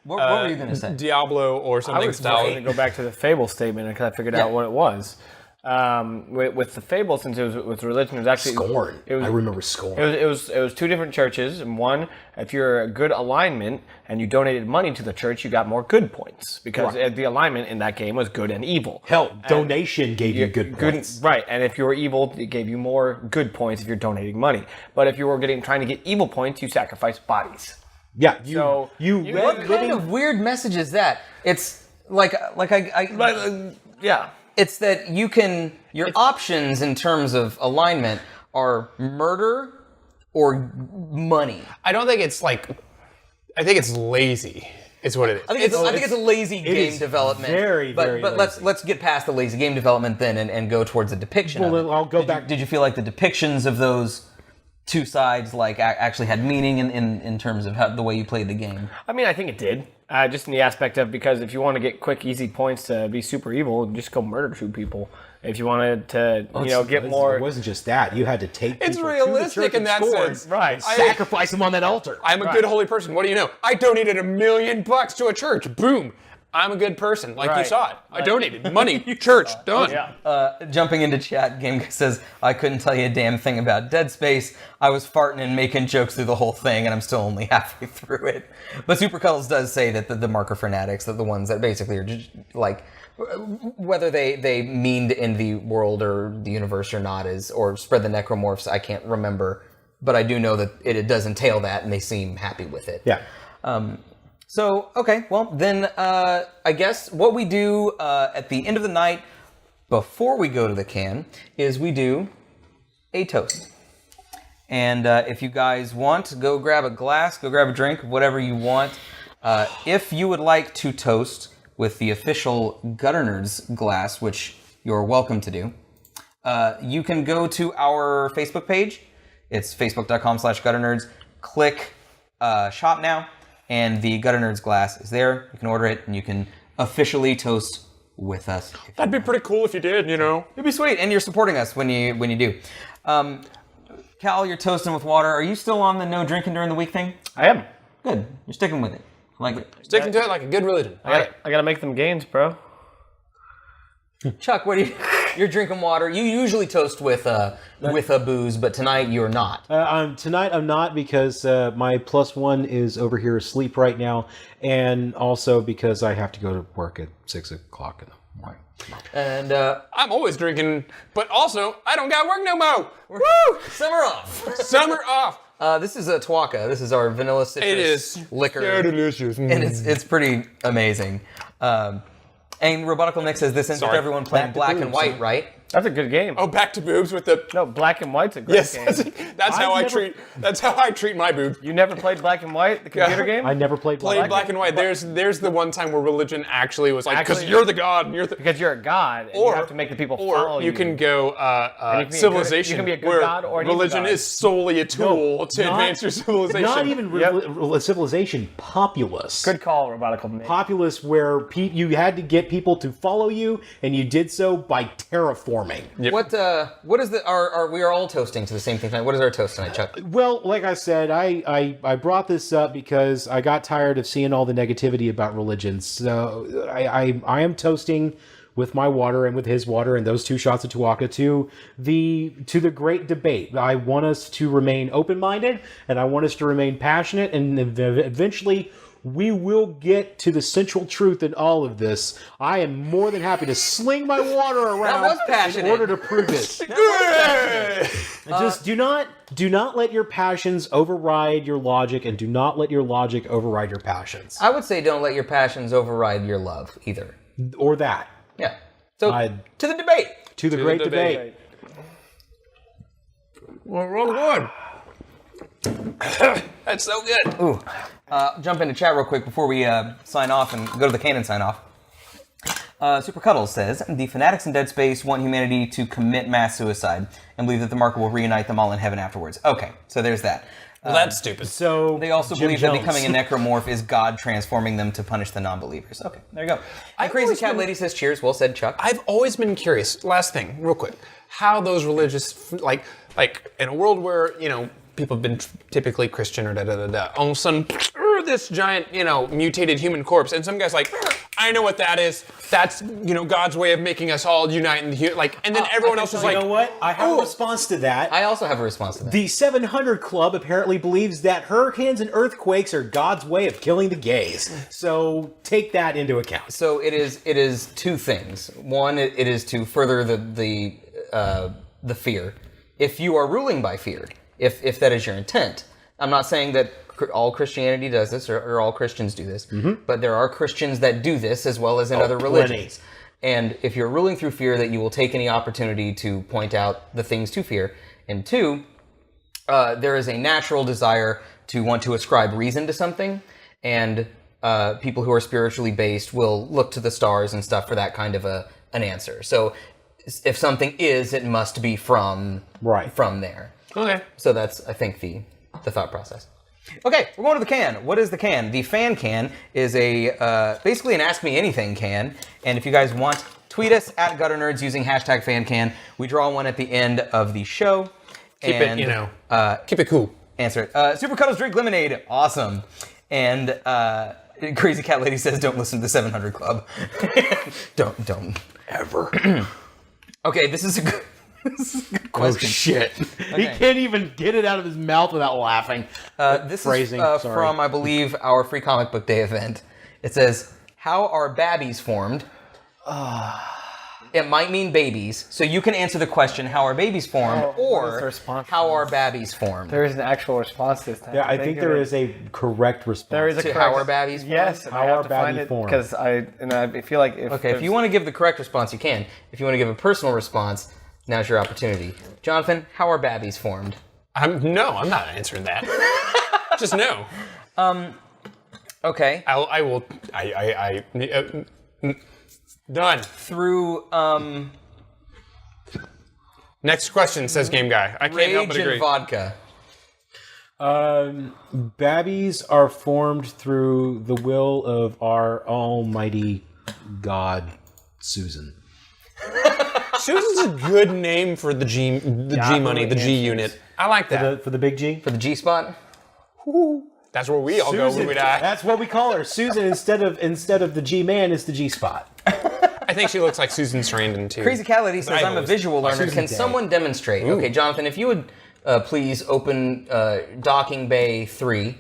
What were you going to say? Diablo or I something was going to style. go back to the Fable statement because I figured out what it was. With the Fable, since it was with religion, it was actually Scorn. It was, I remember Scorn. It was two different churches, and one, if you're a good alignment and you donated money to the church, you got more good points because the alignment in that game was good and evil. Hell, donation gave you good points. Right, and if you were evil, it gave you more good points if you're donating money. But if you were trying to get evil points, you sacrificed bodies. Yeah, What kind of weird message is that? It's Yeah. it's that your options in terms of alignment are murder or money. I don't think it's like. I think it's lazy. Is what it is. I think it's a lazy game development. very, very But let's get past the lazy game development then and go towards the depiction. Well, of it. then I'll go back. Did you feel like the depictions of those two sides actually had meaning in terms of the way you played the game? I mean, I think it did. Just in the aspect of, because if you want to get quick, easy points to be super evil, just go murder two people. If you wanted to, get more... It wasn't just that. You had to take It's people realistic to in the that church and sense. Right. sacrifice them on that altar. I'm a good holy person. What do you know? I donated $1 million to a church. Boom. I'm a good person. Like you Right. saw it. I donated money. Church. Done. Yeah. Jumping into chat, Game Guy says, I couldn't tell you a damn thing about Dead Space. I was farting and making jokes through the whole thing, and I'm still only halfway through it. But Super Cuddles does say that the marker fanatics, that the ones that basically are just like, whether they mean to end the world or the universe or not, or spread the necromorphs, I can't remember. But I do know that it does entail that, and they seem happy with it. Yeah. So, okay, well, then I guess what we do at the end of the night before we go to the can is we do a toast. And if you guys want, go grab a glass, go grab a drink, whatever you want. If you would like to toast with the official Gutter Nerds glass, which you're welcome to do, you can go to our Facebook page. It's facebook.com/gutternerds. Click shop now. And the Gutter Nerds glass is there. You can order it, and you can officially toast with us. That'd be pretty cool if you did, It'd be sweet, and you're supporting us when you do. Cal, you're toasting with water. Are you still on the no drinking during the week thing? I am. Good. You're sticking with it. I like it. Sticking to it like a good religion. I gotta make them gains, bro. Chuck, what do you? You're drinking water. You usually toast with a booze, but tonight you're not. Tonight I'm not, because my +1 is over here asleep right now, and also because I have to go to work at 6 o'clock in the morning. And I'm always drinking, but also I don't got work no more. Woo! summer off. Summer off. This is a Twaka. This is our vanilla citrus It is liquor. So delicious. And it's pretty amazing. And Robotical Nick says this ends with everyone playing black and white, right? That's a good game. Oh, back to boobs with the. No, black and white's a great Yes, game. that's how I treat my boobs. You never played black and white, the computer game? I never played Played black and white. There's the one time where religion actually was like, because you're the god, and you're the. Because you're a god, and you have to make the people follow you. Or you can go can be civilization, you can be a good where god or an evil religion god. is solely a tool to advance your civilization. Not even civilization, populace. Good call, Robotical Nick. Populace, where you had to get people to follow you, and you did so by terraforming. Yep. What is we are all toasting to the same thing tonight. What is our toast tonight, Chuck? Well, like I said, I brought this up because I got tired of seeing all the negativity about religion. So I am toasting with my water and with his water and those 2 shots of Tuaca to the great debate. I want us to remain open-minded, and I want us to remain passionate, and eventually we will get to the central truth in all of this. I am more than happy to sling my water around was passionate. in order to prove it. Just do not let your passions override your logic, and do not let your logic override your passions. I would say don't let your passions override your love either. Or that. Yeah. So to the debate. To the great debate. Well, real good. That's so good. Ooh. Jump into chat real quick before we sign off and go to the canon sign off. Super Cuddles says, the fanatics in Dead Space want humanity to commit mass suicide and believe that the marker will reunite them all in heaven afterwards. Okay, so there's that. Well, that's stupid. So They also Jim believe Jones. that becoming a necromorph is God transforming them to punish the non-believers. Okay, there you go. And Crazy Cat Lady says, cheers. Well said, Chuck. I've always been curious. Last thing, real quick, how those religious, like in a world where people have been typically Christian or all of a sudden this giant, mutated human corpse, and some guy's like, I know what that is. That's, God's way of making us all unite in the and then everyone else was like, you know what? I have a response to that. I also have a response to that. The 700 Club apparently believes that hurricanes and earthquakes are God's way of killing the gays. So take that into account. So it is two things. One, it is to further the fear. If you are ruling by fear, if that is your intent, I'm not saying that all Christianity does this or all Christians do this, but there are Christians that do this as well as in other religions. And if you're ruling through fear, that you will take any opportunity to point out the things to fear. And two, there is a natural desire to want to ascribe reason to something, and people who are spiritually based will look to the stars and stuff for that kind of an answer. So if something is, it must be from there. okay. So that's, I think, the thought process. Okay, we're going to the can. What is the can? The fan can is basically an Ask Me Anything can. And if you guys want, tweet us at Gutter Nerds using hashtag FanCan. We draw one at the end of the show. Keep it cool. Answer it. Super Cuddles drink lemonade. Awesome. And Crazy Cat Lady says, don't listen to the 700 Club. Don't ever. Okay, this is a good question. Oh, shit. Okay. He can't even get it out of his mouth without laughing. This Phrasing, is sorry. from, I believe, our Free Comic Book Day event. It says, how are babbies formed? It might mean babies, so you can answer the question, how are babies formed, what is the or response? how are babbies formed? There is an actual response this time. Yeah, I think there is a correct response. There is a To correct. how are babbies formed? Yes, and How I have are to find babby it formed? because I feel like If you want to give the correct response, you can. If you want to give a personal response, now's your opportunity. Jonathan, how are babbies formed? No, I'm not answering that. Just no. Okay. I will. Done. Through Next question, says Game Guy. I can't help rage but agree. and vodka. Babbies are formed through the will of our almighty God, Susan. Susan's a good name for the G money, the G unit. I like that. For the big G? For the G-spot? That's where we all go when we die. That's what we call her. Susan instead of the G man is the G spot. I think she looks like Susan Sarandon too. Crazy Cat Lady says, I'm a always- visual learner. Susan Can Day. someone demonstrate? Okay, Jonathan, if you would please open Docking Bay 3.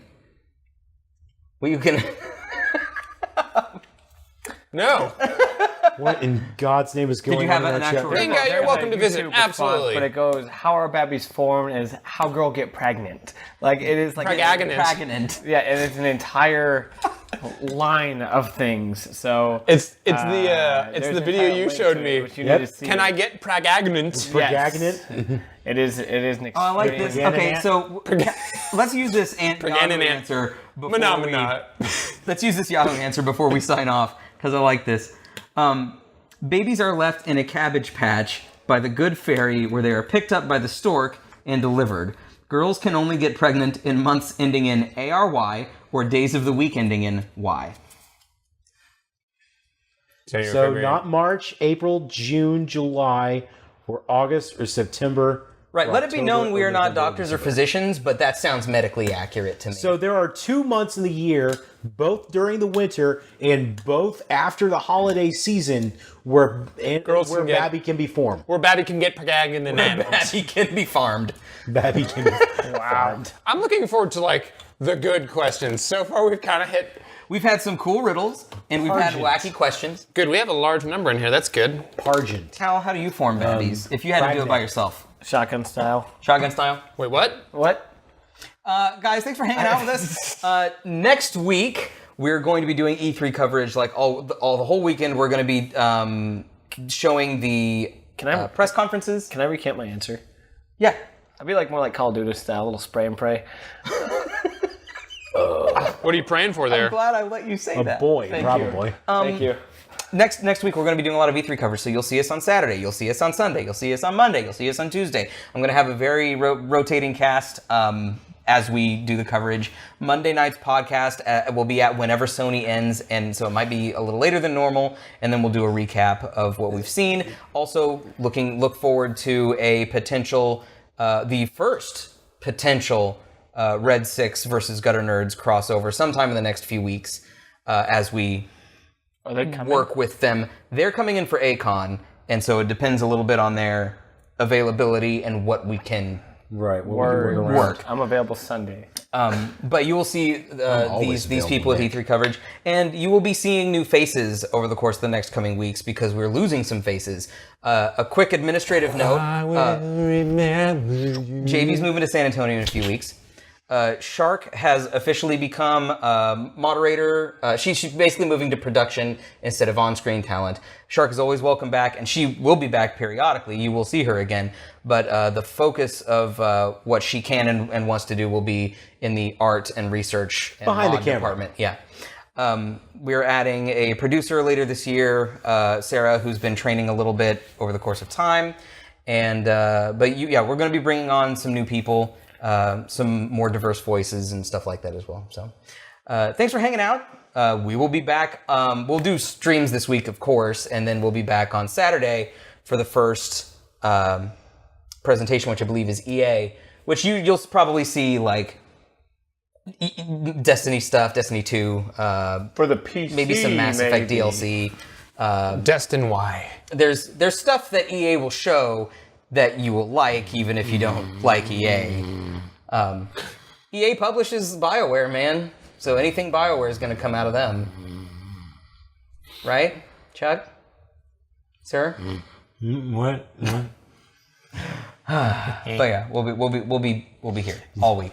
Well, you can... No. What in God's name is going you have on in an our actual chat? Game Guy, you're welcome to visit. YouTube response, Absolutely. but it goes, how are babbies formed, and is how girl get pregnant. Like, it is like... Pregnant. Pregnant. Yeah, and it's an entire line of things, so... It's there's the an video entire you link showed to it, me. which you Yep. need to see. Can I get pregnant? Pregnant? It is an Oh, I like this. Pregnant Okay, ant? so let's use this Yahoo Pregnant ant. answer before Phenomena. let's use this Yahoo answer before we sign off, because I like this. Babies are left in a cabbage patch by the good fairy where they are picked up by the stork and delivered. Girls can only get pregnant in months ending in ARY or days of the week ending in Y. So not March, April, June, July, or August, or September. Right, or let it be October, known we or are not November, doctors or December. physicians, but that sounds medically accurate to me. So there are 2 months in the year, both during the winter and both after the holiday season, where Girls where can get- babby can be formed. Where Babby can get pregnant in animals. Babby can be farmed. Babby can be formed. I'm looking forward to like the good questions. So far we've kind of hit. We've had some cool riddles, and we've had wacky questions. Good, we have a large number in here. That's good. Pargent. How do you form babbies? If you had to do it by pregnant. yourself. Shotgun style. Shotgun style? Wait, what? What? Guys, thanks for hanging out with us. Next week, we're going to be doing E3 coverage, like all the whole weekend. We're going to be showing the press conferences. Can I recant my answer? Yeah. I'd be like more like Call of Duty style, a little spray and pray. What are you praying for there? I'm glad I let you say A that. boy, Thank probably. Thank you. Next week, we're going to be doing a lot of E3 coverage, so you'll see us on Saturday, you'll see us on Sunday, you'll see us on Monday, you'll see us on Tuesday. I'm going to have a very rotating cast as we do the coverage. Monday night's podcast will be at whenever Sony ends, and so it might be a little later than normal, and then we'll do a recap of what we've seen. Also, look forward to a potential, the first potential Red 6 versus Gutter Nerds crossover sometime in the next few weeks as we Are they coming? work with them. They're coming in for A-Con, and so it depends a little bit on their availability and what we can Right. work. I'm available Sunday. But you will see always these people with available, E3 coverage, and you will be seeing new faces over the course of the next coming weeks because we're losing some faces. A quick administrative note: JB's moving to San Antonio in a few weeks. Shark has officially become moderator. She's basically moving to production instead of on-screen talent. Shark is always welcome back, and she will be back periodically. You will see her again. But the focus of what she can and wants to do will be in the art and research and Behind the mod camera. department. Yeah. We're adding a producer later this year, Sarah, who's been training a little bit over the course of time. And we're going to be bringing on some new people. Some more diverse voices and stuff like that as well. So thanks for hanging out. We will be back. We'll do streams this week, of course, and then we'll be back on Saturday for the first presentation, which I believe is EA, which you'll probably see like Destiny stuff, Destiny 2, For the PC, maybe some Mass Effect maybe. DLC. Destin Y. There's stuff that EA will show that you will like, even if you don't like EA. EA publishes BioWare, man. So anything BioWare is going to come out of them, right, Chuck? Sir? What? But yeah, we'll be here all week.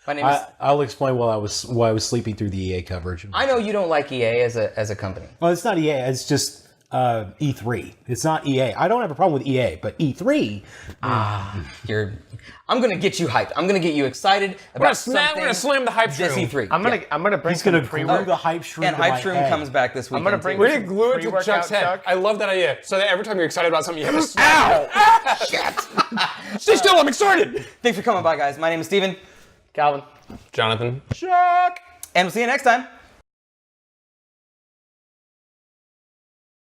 My name is. I'll explain why I was sleeping through the EA coverage. I know you don't like EA as a company. Well, it's not EA. It's just E3. It's not EA. I don't have a problem with EA, but E3. I'm gonna get you hyped. I'm gonna get you excited about something. We're gonna slam the hype This shroom. E3. I'm gonna bring He's gonna some glue pre-work. the hype shroom. And to my Hype Shroom head. comes back this weekend. gonna bring- too. We're gonna glue it to Pre-workout, Chuck's head. Chuck. I love that idea. So that every time you're excited about something, you have a ow! Shit! Stay still. I'm excited. Thanks for coming by, guys. My name is Steven, Calvin. Jonathan. and we'll see you next time.